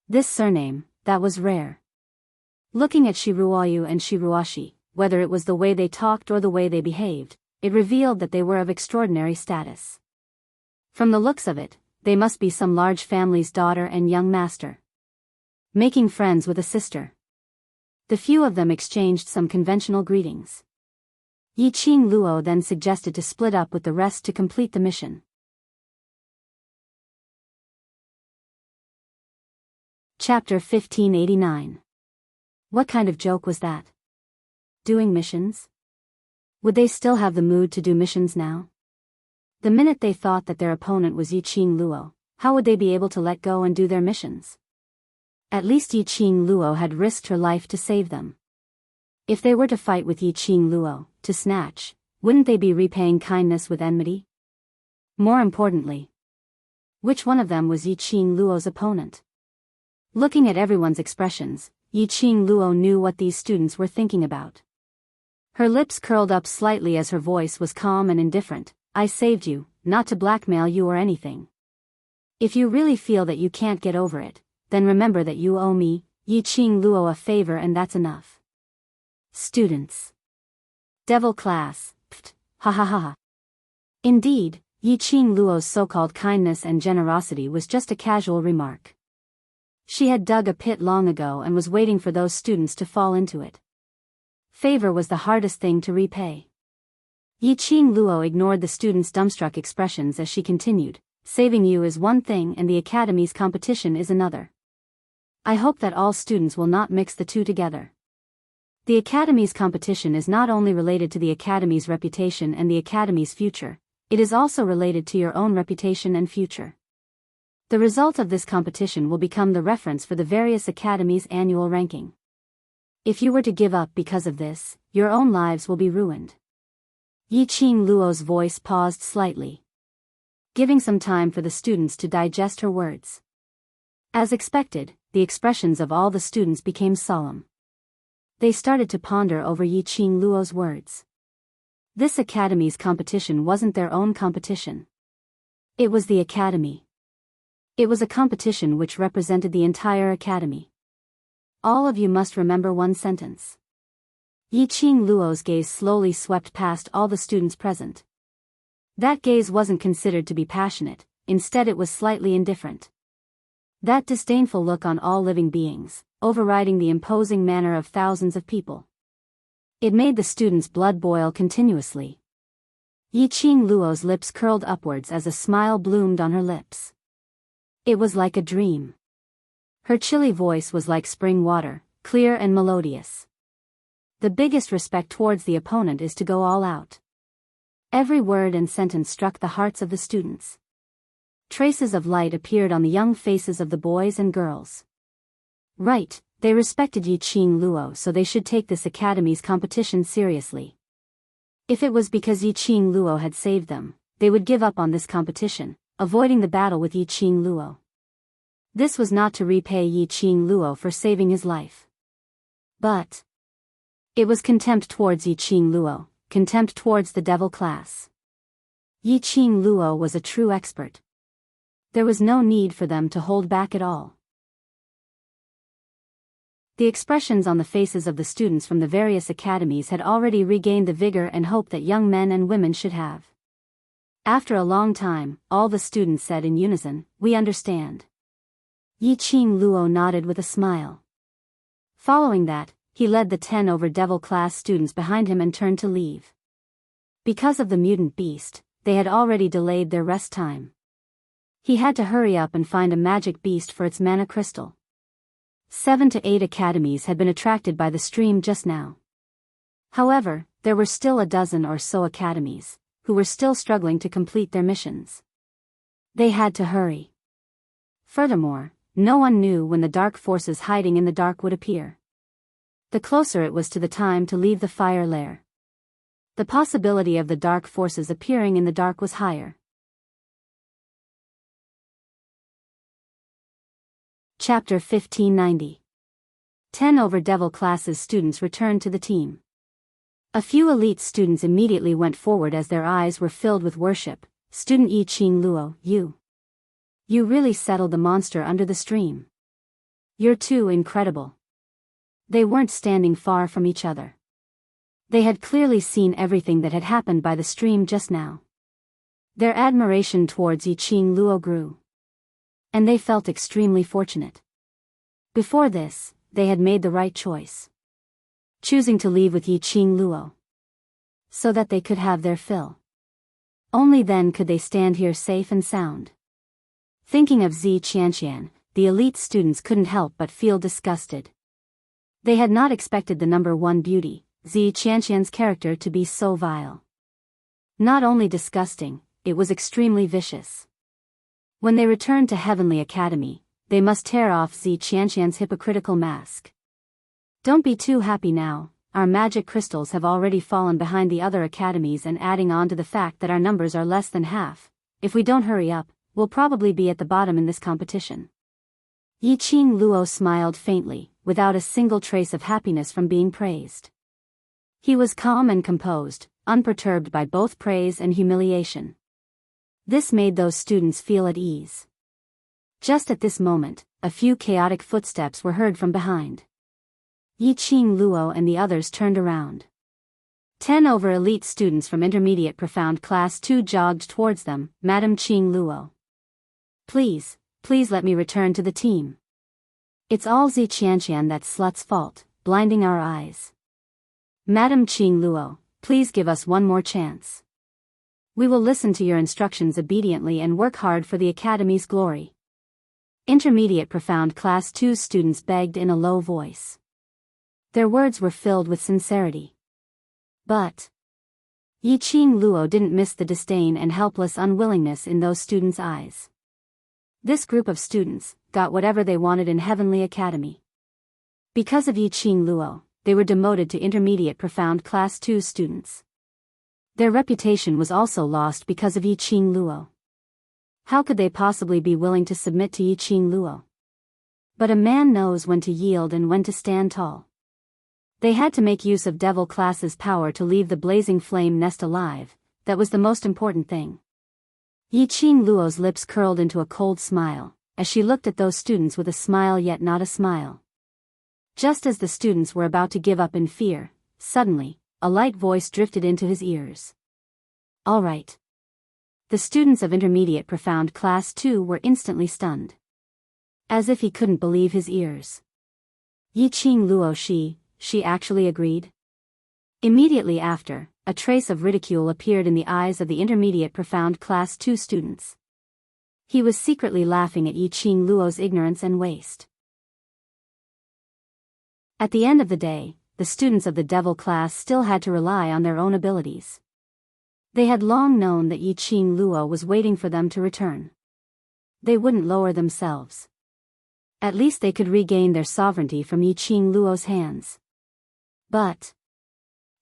Speaker 1: This surname, that was rare. Looking at Shi Ruoyu and Shi Ruoxi, whether it was the way they talked or the way they behaved, it revealed that they were of extraordinary status. From the looks of it, they must be some large family's daughter and young master. Making friends with a sister. The few of them exchanged some conventional greetings. Yi Qing Luo then suggested to split up with the rest to complete the mission. Chapter 1589. What kind of joke was that? Doing missions? Would they still have the mood to do missions now? The minute they thought that their opponent was Yi Qing Luo, how would they be able to let go and do their missions? At least Yi Qing Luo had risked her life to save them. If they were to fight with Yi Qing Luo, to snatch, wouldn't they be repaying kindness with enmity? More importantly, which one of them was Yi Qing Luo's opponent? Looking at everyone's expressions, Yi Qing Luo knew what these students were thinking about. Her lips curled up slightly as her voice was calm and indifferent. I saved you, not to blackmail you or anything. If you really feel that you can't get over it, then remember that you owe me, Yi Qing Luo, a favor, and that's enough. Students. Devil class, pft, ha ha ha ha. Indeed, Yi Qing Luo's so-called kindness and generosity was just a casual remark. She had dug a pit long ago and was waiting for those students to fall into it. Favor was the hardest thing to repay. Yi Qing Luo ignored the students' dumbstruck expressions as she continued, saving you is one thing and the Academy's competition is another. I hope that all students will not mix the two together. The Academy's competition is not only related to the Academy's reputation and the Academy's future, it is also related to your own reputation and future. The result of this competition will become the reference for the various Academies' annual ranking. If you were to give up because of this, your own lives will be ruined. Yi Qing Luo's voice paused slightly, giving some time for the students to digest her words. As expected, the expressions of all the students became solemn. They started to ponder over Yi Qing Luo's words. This Academy's competition wasn't their own competition. It was the Academy. It was a competition which represented the entire Academy. All of you must remember one sentence. Yi Qing Luo's gaze slowly swept past all the students present. That gaze wasn't considered to be passionate, instead it was slightly indifferent. That disdainful look on all living beings, overriding the imposing manner of thousands of people. It made the students' blood boil continuously. Yi Qing Luo's lips curled upwards as a smile bloomed on her lips. It was like a dream. Her chilly voice was like spring water, clear and melodious. The biggest respect towards the opponent is to go all out. Every word and sentence struck the hearts of the students. Traces of light appeared on the young faces of the boys and girls. Right, they respected Yi Qing Luo, so they should take this Academy's competition seriously. If it was because Yi Qing Luo had saved them, they would give up on this competition, avoiding the battle with Yi Qing Luo. This was not to repay Yi Qing Luo for saving his life. But it was contempt towards Yi Qing Luo, contempt towards the devil class. Yi Qing Luo was a true expert. There was no need for them to hold back at all. The expressions on the faces of the students from the various academies had already regained the vigor and hope that young men and women should have. After a long time, all the students said in unison, "We understand." Yi Qing Luo nodded with a smile. Following that, he led the 10 over devil class students behind him and turned to leave. Because of the mutant beast, they had already delayed their rest time. He had to hurry up and find a magic beast for its mana crystal. 7 to 8 academies had been attracted by the stream just now. However, there were still a dozen or so academies, who were still struggling to complete their missions. They had to hurry. Furthermore, no one knew when the dark forces hiding in the dark would appear. The closer it was to the time to leave the fire lair, the possibility of the dark forces appearing in the dark was higher. Chapter 1590. 10 over Devil classes students returned to the team. A few elite students immediately went forward as their eyes were filled with worship. Student Yi Qing Luo, you really settled the monster under the stream. You're too incredible. They weren't standing far from each other. They had clearly seen everything that had happened by the stream just now. Their admiration towards Yi Qing Luo grew. And they felt extremely fortunate. Before this, they had made the right choice, choosing to leave with Yi Qing Luo, so that they could have their fill. Only then could they stand here safe and sound. Thinking of Zi Qianqian, the elite students couldn't help but feel disgusted. They had not expected the number one beauty, Zi Qianqian's character, to be so vile. Not only disgusting, it was extremely vicious. When they returned to Heavenly Academy, they must tear off Zi Qianqian's hypocritical mask. Don't be too happy now, our magic crystals have already fallen behind the other academies, and adding on to the fact that our numbers are less than half, if we don't hurry up, we'll probably be at the bottom in this competition. Yi Qing Luo smiled faintly, without a single trace of happiness from being praised. He was calm and composed, unperturbed by both praise and humiliation. This made those students feel at ease. Just at this moment, a few chaotic footsteps were heard from behind. Yi Qing Luo and the others turned around. 10 over elite students from Intermediate Profound Class 2 jogged towards them. Madam Qing Luo. Please let me return to the team. It's all Zi Qianqian, that slut's fault, blinding our eyes. Madam Qing Luo, please give us one more chance. We will listen to your instructions obediently and work hard for the Academy's glory. Intermediate Profound Class 2 students begged in a low voice. Their words were filled with sincerity. But Yi Qing Luo didn't miss the disdain and helpless unwillingness in those students' eyes. This group of students got whatever they wanted in Heavenly Academy. Because of Yi Qing Luo, they were demoted to Intermediate Profound Class 2 students. Their reputation was also lost because of Yi Qing Luo. How could they possibly be willing to submit to Yi Qing Luo? But a man knows when to yield and when to stand tall. They had to make use of Devil class's power to leave the blazing flame nest alive. That was the most important thing. Yi Qing Luo's lips curled into a cold smile, as she looked at those students with a smile yet not a smile. Just as the students were about to give up in fear, suddenly, a light voice drifted into his ears. All right. The students of Intermediate Profound Class 2 were instantly stunned. As if he couldn't believe his ears. Yi Qing Luo, she actually agreed? Immediately after, a trace of ridicule appeared in the eyes of the Intermediate Profound Class 2 students. He was secretly laughing at Yi Qing Luo's ignorance and waste. At the end of the day, the students of the Devil class still had to rely on their own abilities. They had long known that Yi Qing Luo was waiting for them to return. They wouldn't lower themselves. At least they could regain their sovereignty from Yi Qing Luo's hands. But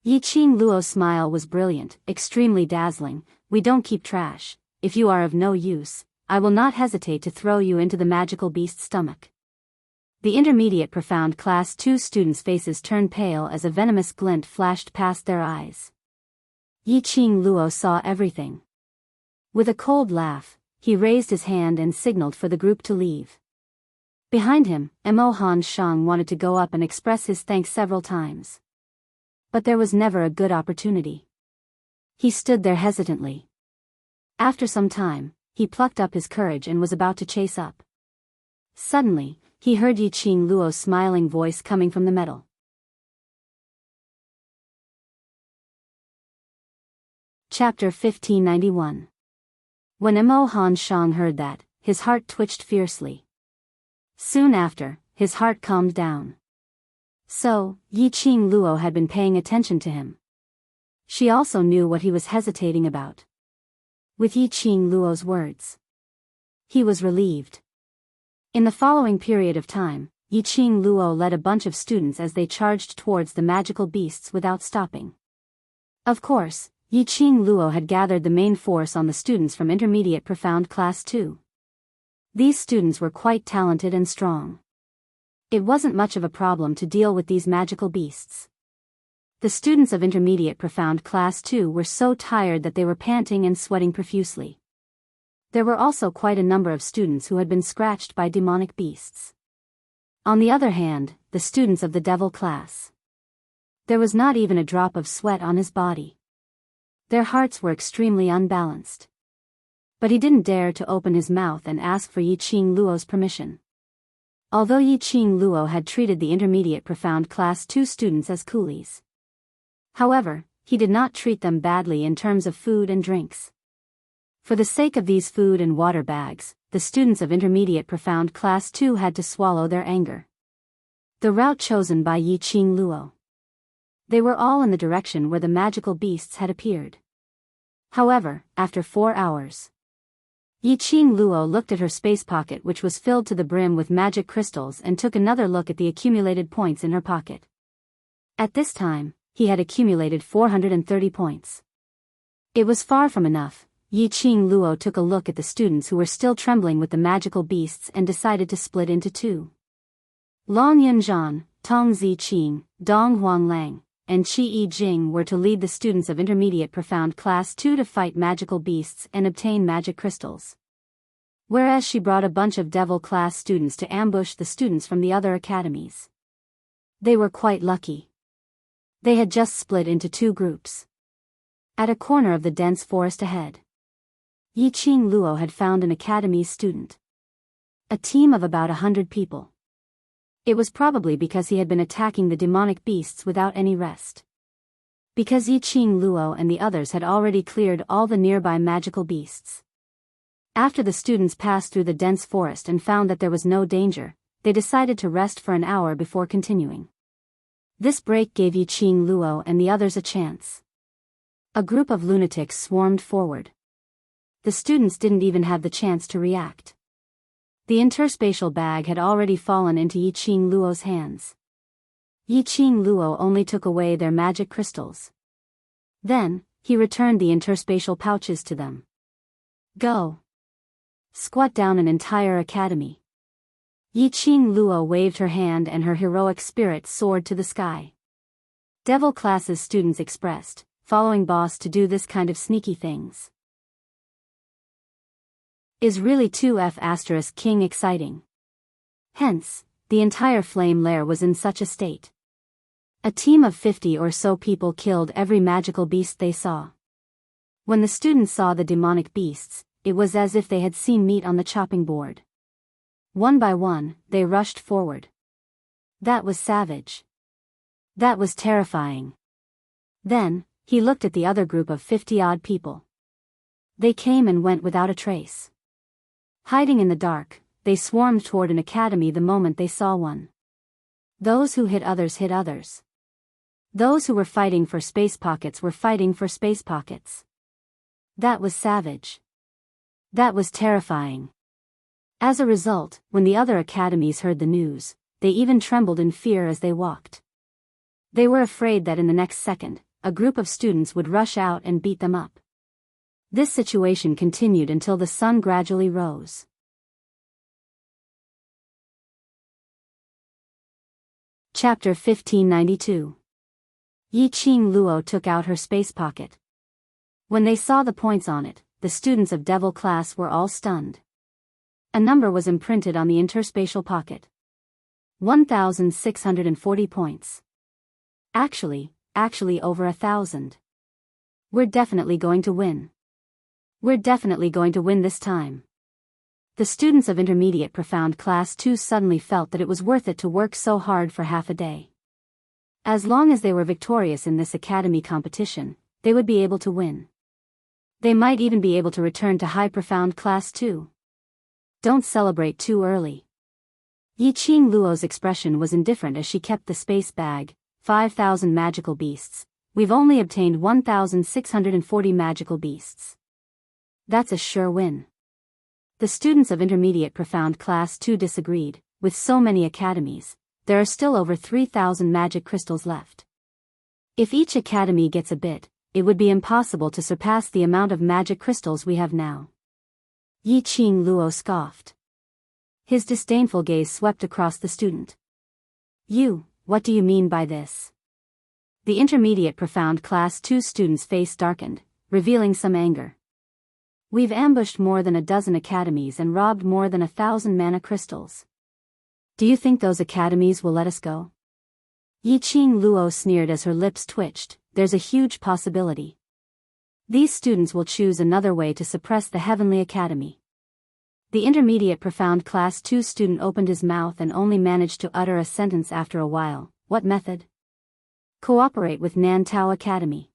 Speaker 1: Yi Qing Luo's smile was brilliant, extremely dazzling. We don't keep trash. If you are of no use, I will not hesitate to throw you into the magical beast's stomach. The Intermediate Profound Class 2 students' faces turned pale as a venomous glint flashed past their eyes. Yi Qing Luo saw everything. With a cold laugh, he raised his hand and signaled for the group to leave. Behind him, Mo Han Shang wanted to go up and express his thanks several times. But there was never a good opportunity. He stood there hesitantly. After some time, he plucked up his courage and was about to chase up. Suddenly, he heard Yi Qing Luo's smiling voice coming from the meadow. Chapter 1591. When Mo Han Shang heard that, his heart twitched fiercely. Soon after, his heart calmed down. So, Yi-Ching Luo had been paying attention to him. She also knew what he was hesitating about. With Yi-Ching Luo's words, he was relieved. In the following period of time, Yi-Ching Luo led a bunch of students as they charged towards the magical beasts without stopping. Of course, Yi-Ching Luo had gathered the main force on the students from Intermediate Profound Class 2. These students were quite talented and strong. It wasn't much of a problem to deal with these magical beasts. The students of Intermediate Profound Class 2 were so tired that they were panting and sweating profusely. There were also quite a number of students who had been scratched by demonic beasts. On the other hand, the students of the Devil class. There was not even a drop of sweat on his body. Their hearts were extremely unbalanced. But he didn't dare to open his mouth and ask for Yi-Ching Luo's permission. Although Yi-Ching Luo had treated the Intermediate Profound Class 2 students as coolies. However, he did not treat them badly in terms of food and drinks. For the sake of these food and water bags, the students of Intermediate Profound Class 2 had to swallow their anger. The route chosen by Yi-Ching Luo. They were all in the direction where the magical beasts had appeared. However, after 4 hours, Yi-Ching Luo looked at her space pocket, which was filled to the brim with magic crystals, and took another look at the accumulated points in her pocket. At this time, he had accumulated 430 points. It was far from enough. Yi-Ching Luo took a look at the students who were still trembling with the magical beasts and decided to split into two. Long Yunzhan, Tong Ziqing, Dong Huanglang, and Qi Yijing were to lead the students of Intermediate Profound Class 2 to fight magical beasts and obtain magic crystals. Whereas she brought a bunch of Devil class students to ambush the students from the other academies. They were quite lucky. They had just split into two groups. At a corner of the dense forest ahead, Yi-Ching Luo had found an academy's student. A team of about 100 people. It was probably because he had been attacking the demonic beasts without any rest. Because Yi-Ching Luo and the others had already cleared all the nearby magical beasts. After the students passed through the dense forest and found that there was no danger, they decided to rest for an hour before continuing. This break gave Yi-Ching Luo and the others a chance. A group of lunatics swarmed forward. The students didn't even have the chance to react. The interspatial bag had already fallen into Yi-Ching Luo's hands. Yi-Ching Luo only took away their magic crystals. Then, he returned the interspatial pouches to them. Go! Squat down an entire academy. Yi-Ching Luo waved her hand and her heroic spirit soared to the sky. Devil classes students expressed, following boss to do this kind of sneaky things. Is really 2F** king exciting. Hence, the entire flame lair was in such a state. A team of 50 or so people killed every magical beast they saw. When the students saw the demonic beasts, it was as if they had seen meat on the chopping board. One by one, they rushed forward. That was savage. That was terrifying. Then, he looked at the other group of 50-odd people. They came and went without a trace. Hiding in the dark, they swarmed toward an academy the moment they saw one. Those who hit others hit others. Those who were fighting for space pockets were fighting for space pockets. That was savage. That was terrifying. As a result, when the other academies heard the news, they even trembled in fear as they walked. They were afraid that in the next second, a group of students would rush out and beat them up. This situation continued until the sun gradually rose. Chapter 1592. Yi-Ching Luo took out her space pocket. When they saw the points on it, the students of Devil class were all stunned. A number was imprinted on the interspatial pocket. 1,640 points. Actually over 1,000. We're definitely going to win. We're definitely going to win this time. The students of Intermediate Profound Class 2 suddenly felt that it was worth it to work so hard for half a day. As long as they were victorious in this academy competition, they would be able to win. They might even be able to return to High Profound Class 2. Don't celebrate too early. Yi Qing Luo's expression was indifferent as she kept the space bag. 5,000 magical beasts. We've only obtained 1,640 magical beasts. That's a sure win. The students of Intermediate Profound Class 2 disagreed. With so many academies, there are still over 3,000 magic crystals left. If each academy gets a bit, it would be impossible to surpass the amount of magic crystals we have now. Yi Qing Luo scoffed. His disdainful gaze swept across the student. What do you mean by this? The Intermediate Profound Class 2 student's face darkened, revealing some anger. We've ambushed more than a dozen academies and robbed more than 1,000 mana crystals. Do you think those academies will let us go? Yi Qing Luo sneered as her lips twitched. There's a huge possibility. These students will choose another way to suppress the Heavenly Academy. The Intermediate Profound Class 2 student opened his mouth and only managed to utter a sentence after a while. What method? Cooperate with Nantao Academy.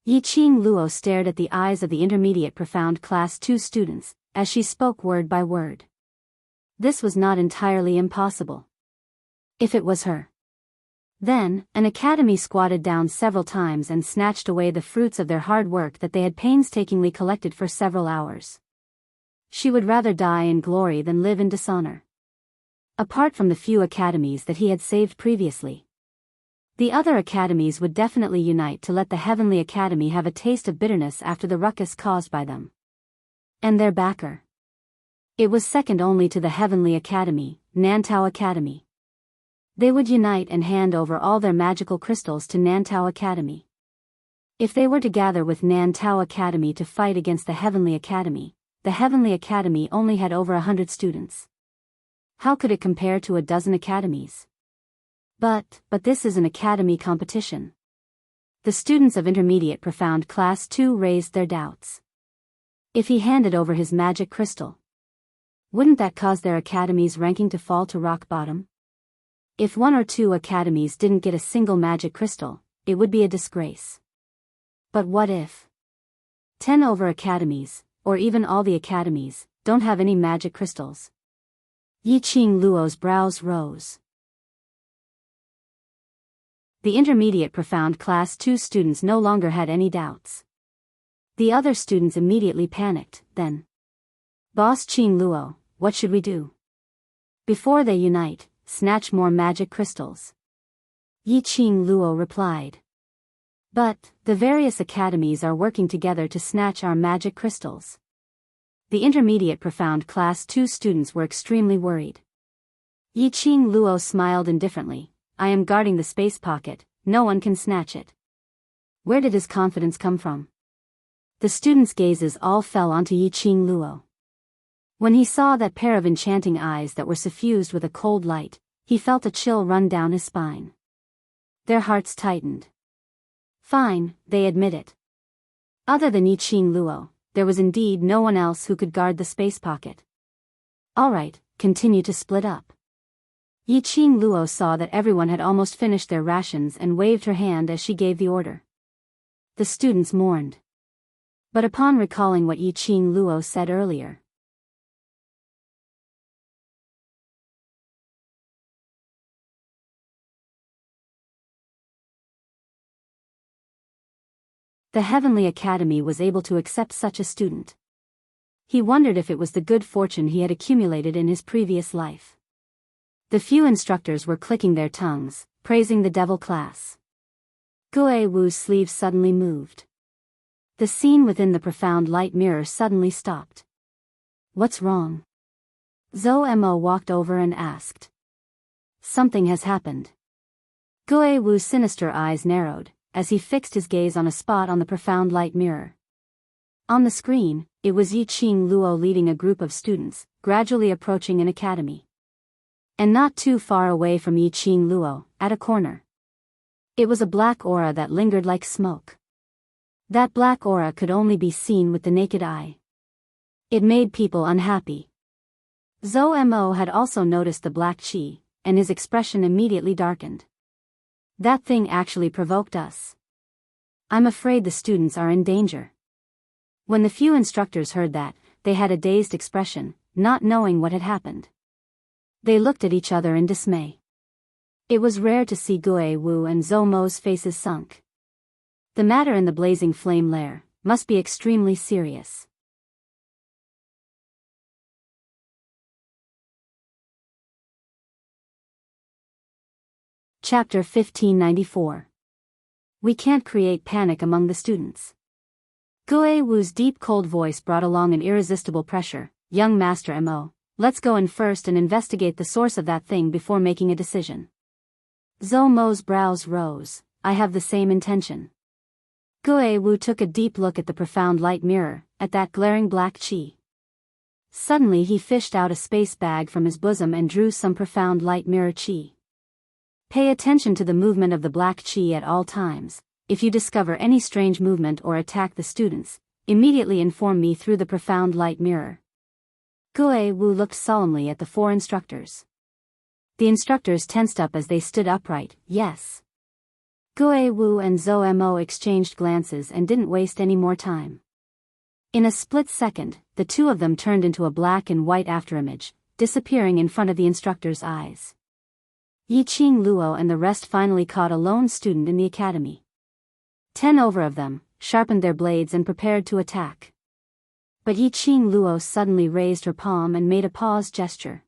Speaker 1: Yi Qing Luo stared at the eyes of the Intermediate Profound Class 2 students, as she spoke word by word. This was not entirely impossible. If it was her. Then, an academy squatted down several times and snatched away the fruits of their hard work that they had painstakingly collected for several hours. She would rather die in glory than live in dishonor. Apart from the few academies that he had saved previously, the other academies would definitely unite to let the Heavenly Academy have a taste of bitterness after the ruckus caused by them. And their backer. It was second only to the Heavenly Academy, Nantao Academy. They would unite and hand over all their magical crystals to Nantao Academy. If they were to gather with Nantao Academy to fight against the Heavenly Academy, the Heavenly Academy only had over 100 students. How could it compare to a dozen academies? But this is an academy competition. The students of Intermediate Profound Class 2 raised their doubts. If he handed over his magic crystal, wouldn't that cause their academy's ranking to fall to rock bottom? If one or two academies didn't get a single magic crystal, it would be a disgrace. But what if 10 over academies, or even all the academies, don't have any magic crystals? Yi Qing Luo's brows rose. The Intermediate Profound Class 2 students no longer had any doubts. The other students immediately panicked. Then, Boss Qing Luo, what should we do? Before they unite, snatch more magic crystals. Yi Qing Luo replied. But the various academies are working together to snatch our magic crystals. The Intermediate Profound Class 2 students were extremely worried. Yi Qing Luo smiled indifferently. I am guarding the space pocket, no one can snatch it. Where did his confidence come from? The students' gazes all fell onto Yi Qing Luo. When he saw that pair of enchanting eyes that were suffused with a cold light, he felt a chill run down his spine. Their hearts tightened. Fine, they admit it. Other than Yi Qing Luo, there was indeed no one else who could guard the space pocket. All right, continue to split up. Yi Qing Luo saw that everyone had almost finished their rations and waved her hand as she gave the order. The students mourned. But upon recalling what Yi Qing Luo said earlier, the Heavenly Academy was able to accept such a student. He wondered if it was the good fortune he had accumulated in his previous life. The few instructors were clicking their tongues, praising the devil class. Gue Wu's sleeve suddenly moved. The scene within the profound light mirror suddenly stopped. What's wrong? Zhou Mo walked over and asked. Something has happened. Gue Wu's sinister eyes narrowed, as he fixed his gaze on a spot on the profound light mirror. On the screen, it was Yi Qing Luo leading a group of students, gradually approaching an academy. And not too far away from Yi Qing Luo, at a corner, it was a black aura that lingered like smoke. That black aura could only be seen with the naked eye. It made people unhappy. Zhou Mo had also noticed the black chi, and his expression immediately darkened. That thing actually provoked us. I'm afraid the students are in danger. When the few instructors heard that, they had a dazed expression, not knowing what had happened. They looked at each other in dismay. It was rare to see Gue Wu and Zhou Mo's faces sunk. The matter in the blazing flame lair must be extremely serious. Chapter 1594. We can't create panic among the students. Gue Wu's deep cold voice brought along an irresistible pressure. Young Master Mo, let's go in first and investigate the source of that thing before making a decision. Zhou Mo's brows rose. I have the same intention. Gue Wu took a deep look at the profound light mirror, at that glaring black chi. Suddenly he fished out a space bag from his bosom and drew some profound light mirror chi. Pay attention to the movement of the black chi at all times. If you discover any strange movement or attack the students, immediately inform me through the profound light mirror. Gue Wu looked solemnly at the four instructors. The instructors tensed up as they stood upright. Yes. Gue Wu and Zhou Mo exchanged glances and didn't waste any more time. In a split second, the two of them turned into a black and white afterimage, disappearing in front of the instructor's eyes. Yiqing Luo and the rest finally caught a lone student in the academy. 10 over of them sharpened their blades and prepared to attack. But Yiqing Luo suddenly raised her palm and made a pause gesture.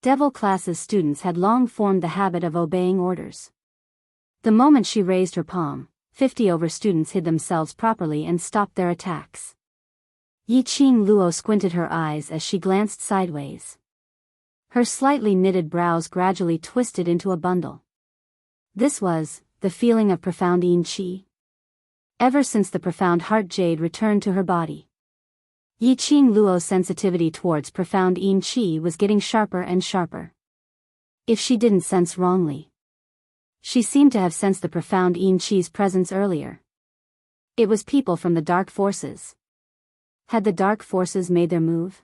Speaker 1: Devil class's students had long formed the habit of obeying orders. The moment she raised her palm, 50 over students hid themselves properly and stopped their attacks. Yiqing Luo squinted her eyes as she glanced sideways. Her slightly knitted brows gradually twisted into a bundle. This was the feeling of profound yin qi. Ever since the profound heart jade returned to her body, Yiqing Luo's sensitivity towards profound yin qi was getting sharper and sharper. If she didn't sense wrongly, she seemed to have sensed the profound yin qi's presence earlier. It was people from the dark forces. Had the dark forces made their move?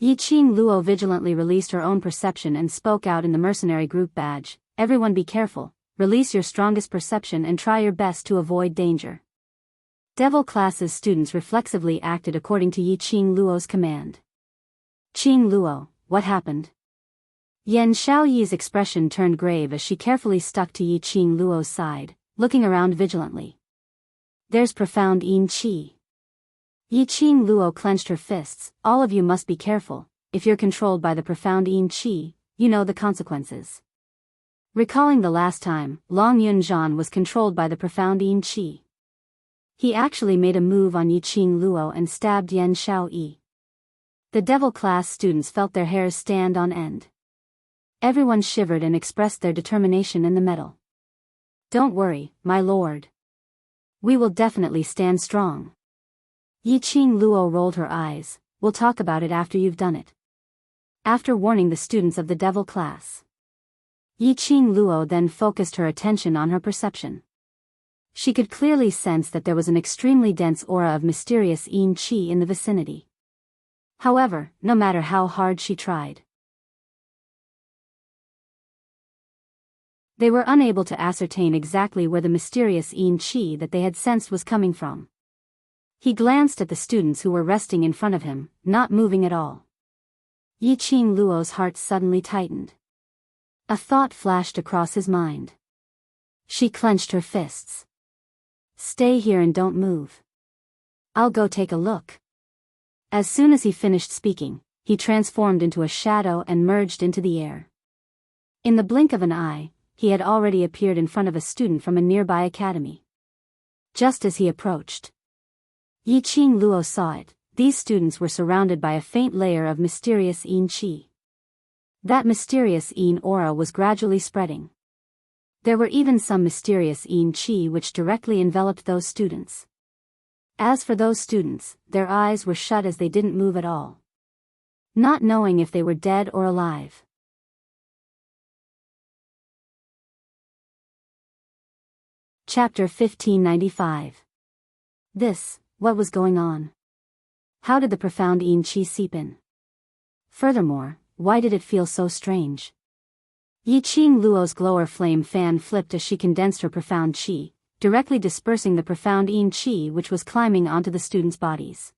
Speaker 1: Yiqing Luo vigilantly released her own perception and spoke out in the mercenary group badge. Everyone be careful, release your strongest perception and try your best to avoid danger. Devil class's students reflexively acted according to Yiqing Luo's command. Qing Luo, what happened? Yan Xiaoyi's expression turned grave as she carefully stuck to Yiqing Luo's side, looking around vigilantly. There's profound yin qi. Yiqing Luo clenched her fists. All of you must be careful. If you're controlled by the profound yin qi, you know the consequences. Recalling the last time, Long Yunzhan was controlled by the profound yin qi. He actually made a move on Yiqing Luo and stabbed Yan Xiaoyi. The devil class students felt their hairs stand on end. Everyone shivered and expressed their determination in the metal. Don't worry, my lord. We will definitely stand strong. Yiqing Luo rolled her eyes. We'll talk about it after you've done it. After warning the students of the devil class, Yiqing Luo then focused her attention on her perception. She could clearly sense that there was an extremely dense aura of mysterious yin qi in the vicinity. However, no matter how hard she tried, they were unable to ascertain exactly where the mysterious yin qi that they had sensed was coming from. He glanced at the students who were resting in front of him, not moving at all. Yiqing Luo's heart suddenly tightened. A thought flashed across his mind. She clenched her fists. Stay here and don't move. I'll go take a look. As soon as he finished speaking, he transformed into a shadow and merged into the air. In the blink of an eye, he had already appeared in front of a student from a nearby academy. Just as he approached, Yiqing Luo saw it. These students were surrounded by a faint layer of mysterious yin qi. That mysterious yin aura was gradually spreading. There were even some mysterious yin qi which directly enveloped those students. As for those students, their eyes were shut as they didn't move at all, not knowing if they were dead or alive. Chapter 1595. What was going on? How did the profound yin qi seep in? Furthermore, why did it feel so strange? Yiqing Luo's glower flame fan flipped as she condensed her profound qi, directly dispersing the profound yin qi which was climbing onto the students' bodies.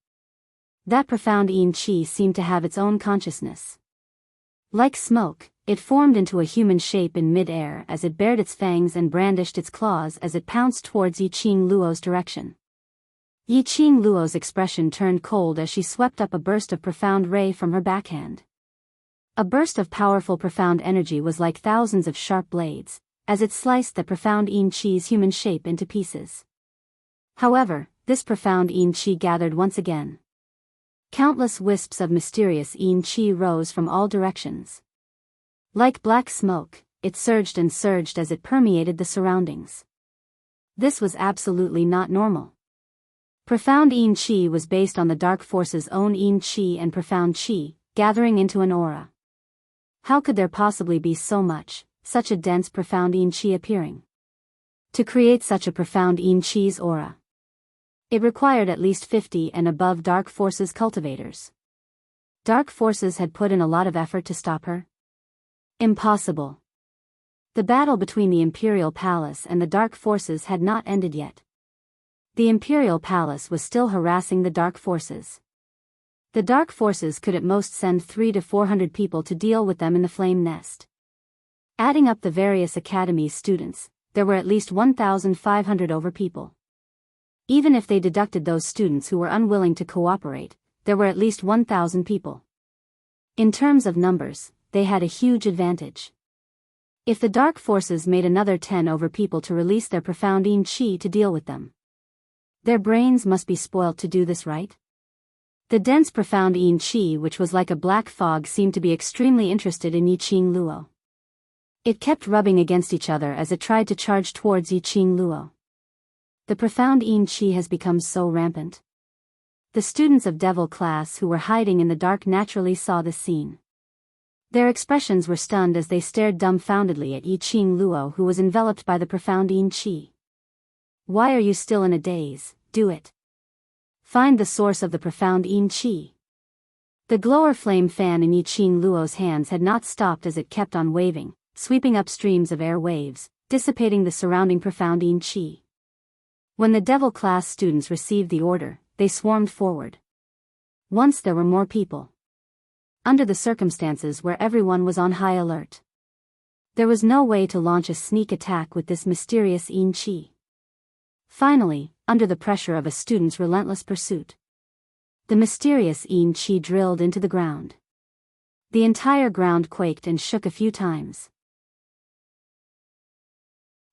Speaker 1: That profound yin qi seemed to have its own consciousness. Like smoke, it formed into a human shape in mid-air as it bared its fangs and brandished its claws as it pounced towards Yiqing Luo's direction. Yiqing Luo's expression turned cold as she swept up a burst of profound ray from her backhand. A burst of powerful profound energy was like thousands of sharp blades, as it sliced the profound Yin Chi's human shape into pieces. However, this profound Yin Chi gathered once again. Countless wisps of mysterious Yin Chi rose from all directions. Like black smoke, it surged and surged as it permeated the surroundings. This was absolutely not normal. Profound Yin Chi was based on the dark force's own Yin Chi and profound Chi, gathering into an aura. How could there possibly be such a dense profound Yin Chi appearing? To create such a profound Yin Chi's aura, it required at least 50 and above dark forces cultivators. Dark forces had put in a lot of effort to stop her? Impossible. The battle between the Imperial Palace and the dark forces had not ended yet. The Imperial Palace was still harassing the dark forces. The dark forces could at most send 300 to 400 people to deal with them in the flame nest. Adding up the various academy's students, there were at least 1,500 over people. Even if they deducted those students who were unwilling to cooperate, there were at least 1,000 people. In terms of numbers, they had a huge advantage. If the dark forces made another 10 over people to release their profound Yin Chi to deal with them, their brains must be spoilt to do this, right? The dense profound Yin Chi, which was like a black fog, seemed to be extremely interested in Yiqing Luo. It kept rubbing against each other as it tried to charge towards Yiqing Luo. The profound Yin Chi has become so rampant. The students of Devil class who were hiding in the dark naturally saw this scene. Their expressions were stunned as they stared dumbfoundedly at Yiqing Luo, who was enveloped by the profound Yin Chi. Why are you still in a daze? Do it. Find the source of the profound Yin Chi. The glower flame fan in Yiqing Luo's hands had not stopped as it kept on waving, sweeping up streams of air waves, dissipating the surrounding profound Yin Chi. When the Devil class students received the order, they swarmed forward. Once there were more people. Under the circumstances where everyone was on high alert, there was no way to launch a sneak attack with this mysterious Yin Chi. Finally, under the pressure of a student's relentless pursuit, the mysterious Yin Chi drilled into the ground. The entire ground quaked and shook a few times.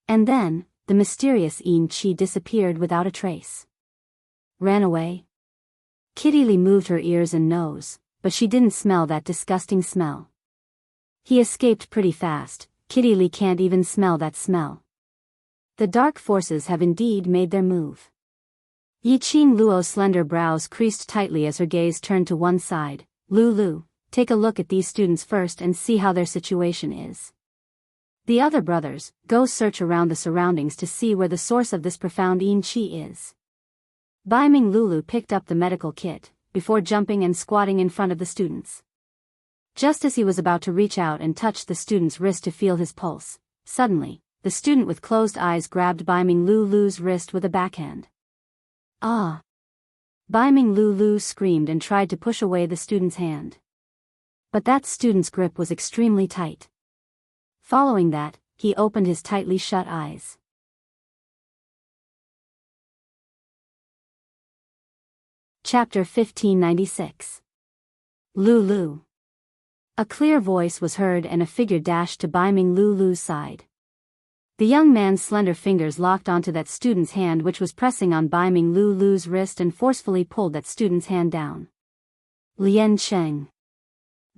Speaker 1: And then, the mysterious Yin Chi disappeared without a trace. Ran away? Kitty Lee moved her ears and nose, but she didn't smell that disgusting smell. He escaped pretty fast. Kitty Lee can't even smell that smell. The dark forces have indeed made their move. Yiqing Luo's slender brows creased tightly as her gaze turned to one side. Lulu, take a look at these students first and see how their situation is. The other brothers, go search around the surroundings to see where the source of this profound Yin Chi is. Baiming Lulu picked up the medical kit, before jumping and squatting in front of the students. Just as he was about to reach out and touch the student's wrist to feel his pulse, suddenly, the student with closed eyes grabbed Baiming Lulu's wrist with a backhand. Ah! Baiming Lulu screamed and tried to push away the student's hand. But that student's grip was extremely tight. Following that, he opened his tightly shut eyes. Chapter 1596. Lulu. A clear voice was heard and a figure dashed to Baiming Lulu's side. The young man's slender fingers locked onto that student's hand, which was pressing on Baiming Lulu's wrist, and forcefully pulled that student's hand down. Lian Cheng.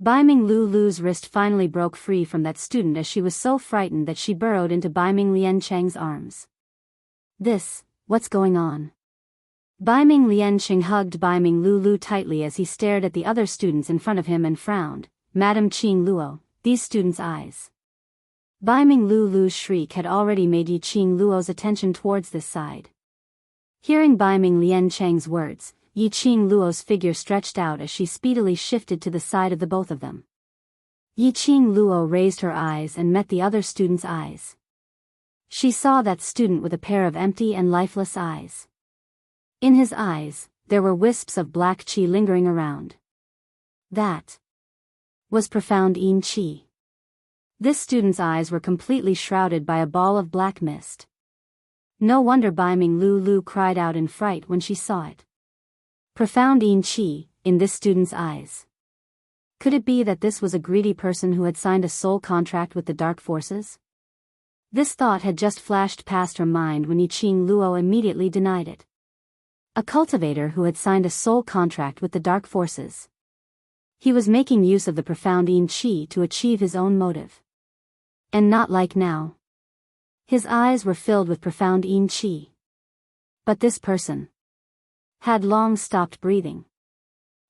Speaker 1: Baiming Lulu's wrist finally broke free from that student as she was so frightened that she burrowed into Baiming Lian Cheng's arms. What's going on? Baiming Lian Cheng hugged Baiming Lulu tightly as he stared at the other students in front of him and frowned. Madam Qing Luo, these students' eyes. Baiming Lulu's shriek had already made Yiqing Luo's attention towards this side. Hearing Baiming Lian Cheng's words, Yiqing Luo's figure stretched out as she speedily shifted to the side of the both of them. Yiqing Luo raised her eyes and met the other student's eyes. She saw that student with a pair of empty and lifeless eyes. In his eyes, there were wisps of black qi lingering around. was profound yin chi. This student's eyes were completely shrouded by a ball of black mist. No wonder Bai Ming Lu cried out in fright when she saw it. Profound yin chi, in this student's eyes. Could it be that this was a greedy person who had signed a soul contract with the dark forces? This thought had just flashed past her mind when Yiqing Luo immediately denied it. A cultivator who had signed a soul contract with the dark forces. He was making use of the profound yin chi to achieve his own motive. And not like now. His eyes were filled with profound yin chi. But this person had long stopped breathing.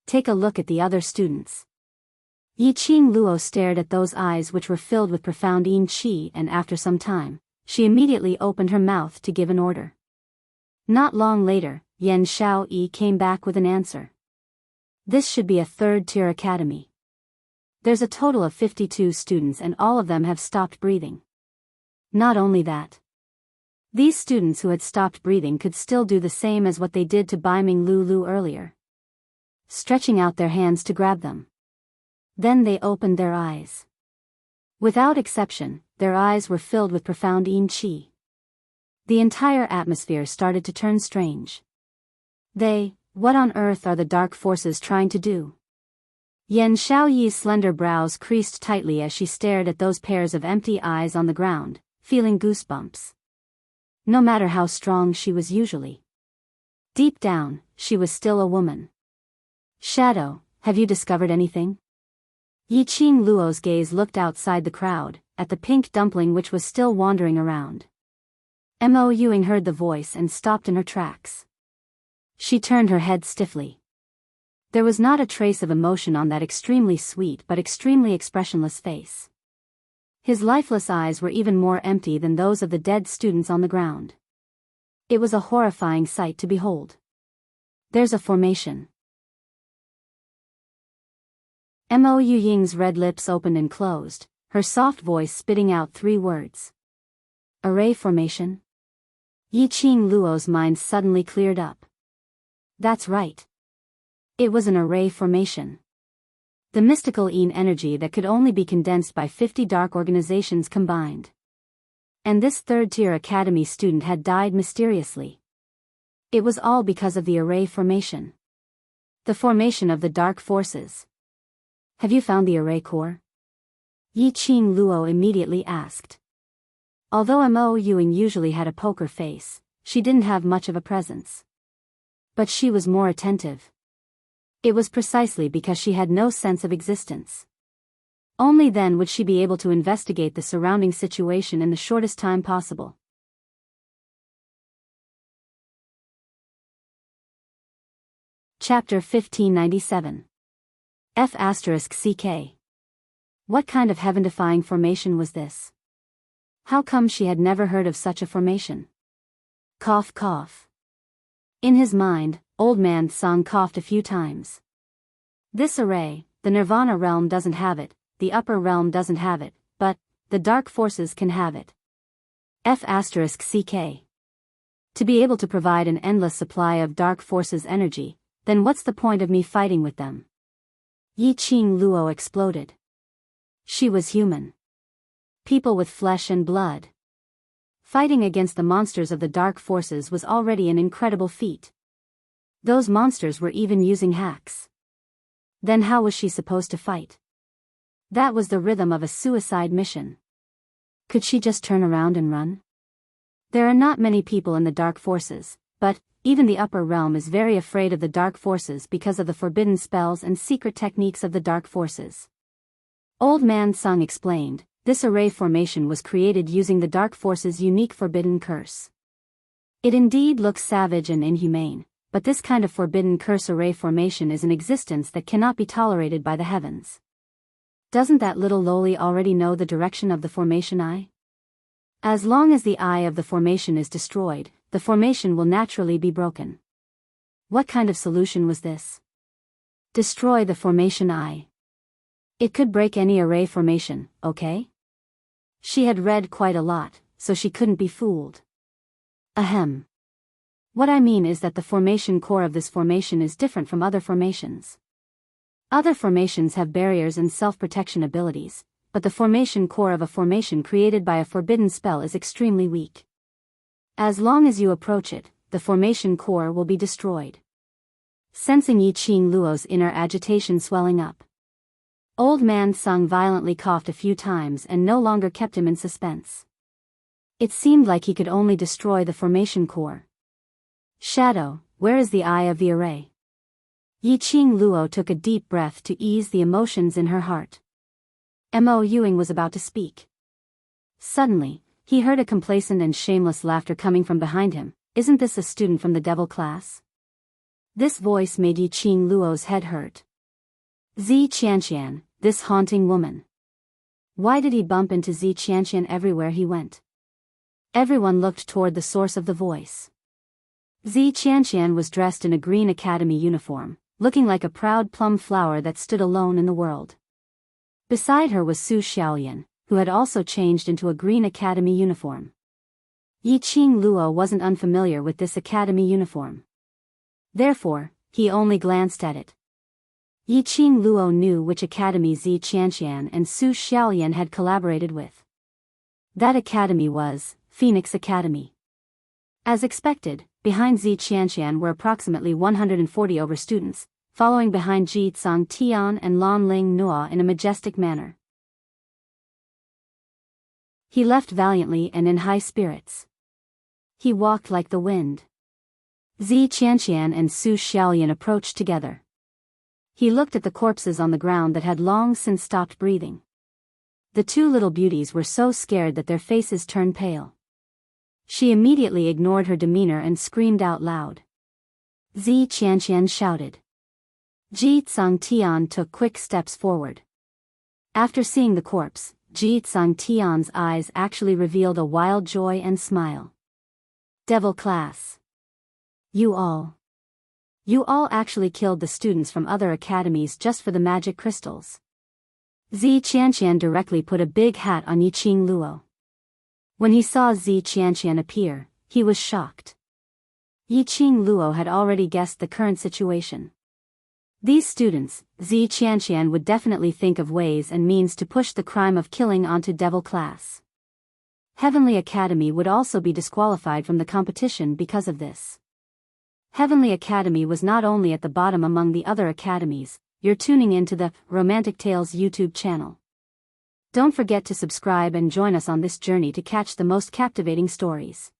Speaker 1: Take a look at the other students. Yiqing Luo stared at those eyes which were filled with profound yin chi, and after some time, she immediately opened her mouth to give an order. Not long later, Yan Xiaoyi came back with an answer. This should be a third-tier academy. There's a total of 52 students and all of them have stopped breathing. Not only that. These students who had stopped breathing could still do the same as what they did to Bai Ming Lu earlier. Stretching out their hands to grab them. Then they opened their eyes. Without exception, their eyes were filled with profound yin chi. The entire atmosphere started to turn strange. What on earth are the dark forces trying to do? Yan Xiaoyi's slender brows creased tightly as she stared at those pairs of empty eyes on the ground, feeling goosebumps. No matter how strong she was usually. Deep down, she was still a woman. Shadow, have you discovered anything? Yiqing Luo's gaze looked outside the crowd, at the pink dumpling which was still wandering around. Mo Yuing heard the voice and stopped in her tracks. She turned her head stiffly. There was not a trace of emotion on that extremely sweet but extremely expressionless face. His lifeless eyes were even more empty than those of the dead students on the ground. It was a horrifying sight to behold. There's a formation. Mo Ying's red lips opened and closed, her soft voice spitting out 3 words. Array formation? Yiqing Luo's mind suddenly cleared up. That's right. It was an array formation. The mystical yin energy that could only be condensed by 50 dark organizations combined. And this third-tier academy student had died mysteriously. It was all because of the array formation. The formation of the dark forces. Have you found the array core? Yiqing Luo immediately asked. Although Mo Yuing usually had a poker face, she didn't have much of a presence. But she was more attentive. It was precisely because she had no sense of existence. Only then would she be able to investigate the surrounding situation in the shortest time possible. Chapter 1597. F***CK. What kind of heaven-defying formation was this? How come she had never heard of such a formation? Cough cough. In his mind, Old Man Song coughed a few times. This array, the Nirvana realm doesn't have it, the upper realm doesn't have it, but the dark forces can have it. F***CK. To be able to provide an endless supply of dark forces energy, then what's the point of me fighting with them? Yiqing Luo exploded. She was human. People with flesh and blood. Fighting against the monsters of the dark forces was already an incredible feat. Those monsters were even using hacks. Then how was she supposed to fight? That was the rhythm of a suicide mission. Could she just turn around and run? There are not many people in the dark forces, but even the upper realm is very afraid of the dark forces because of the forbidden spells and secret techniques of the dark forces. Old Man Sung explained, this array formation was created using the dark forces' unique forbidden curse. It indeed looks savage and inhumane, but this kind of forbidden curse array formation is an existence that cannot be tolerated by the heavens. Doesn't that little loli already know the direction of the formation eye? As long as the eye of the formation is destroyed, the formation will naturally be broken. What kind of solution was this? Destroy the formation eye. It could break any array formation, okay? She had read quite a lot, so she couldn't be fooled. Ahem. What I mean is that the formation core of this formation is different from other formations. Other formations have barriers and self-protection abilities, but the formation core of a formation created by a forbidden spell is extremely weak. As long as you approach it, the formation core will be destroyed. Sensing Yiqing Luo's inner agitation swelling up, Old Man Sung violently coughed a few times and no longer kept him in suspense. It seemed like he could only destroy the formation core. Shadow, where is the eye of the array? Yiqing Luo took a deep breath to ease the emotions in her heart. Mo Yuing was about to speak. Suddenly, he heard a complacent and shameless laughter coming from behind him. Isn't this a student from the devil class? This voice made Yiqing Luo's head hurt. Zi Qianqian, this haunting woman. Why did he bump into Zi Qianqian everywhere he went? Everyone looked toward the source of the voice. Zi Qianqian was dressed in a green academy uniform, looking like a proud plum flower that stood alone in the world. Beside her was Su Xiaoyan, who had also changed into a green academy uniform. Yiqing Luo wasn't unfamiliar with this academy uniform. Therefore, he only glanced at it. Yiqing Luo knew which academy Zi Qianqian and Su Xiaoyan had collaborated with. That academy was Phoenix Academy. As expected, behind Zi Qianqian were approximately 140 over students, following behind Ji Tsang Tian and Lan Ling Nua in a majestic manner. He left valiantly and in high spirits. He walked like the wind. Zi Qianqian and Su Xiaoyan approached together. He looked at the corpses on the ground that had long since stopped breathing. The two little beauties were so scared that their faces turned pale. She immediately ignored her demeanor and screamed out loud. Zi Qianqian shouted. Ji Tsang Tian took quick steps forward. After seeing the corpse, Ji Tsang Tian's eyes actually revealed a wild joy and smile. Devil class. You all actually killed the students from other academies just for the magic crystals. Zi Qianqian directly put a big hat on Yiqing Luo. When he saw Zi Qianqian appear, he was shocked. Yiqing Luo had already guessed the current situation. These students, Zi Qianqian would definitely think of ways and means to push the crime of killing onto devil class. Heavenly Academy would also be disqualified from the competition because of this. Heavenly Academy was not only at the bottom among the other academies. You're tuning into the Romantic Tales YouTube channel. Don't forget to subscribe and join us on this journey to catch the most captivating stories.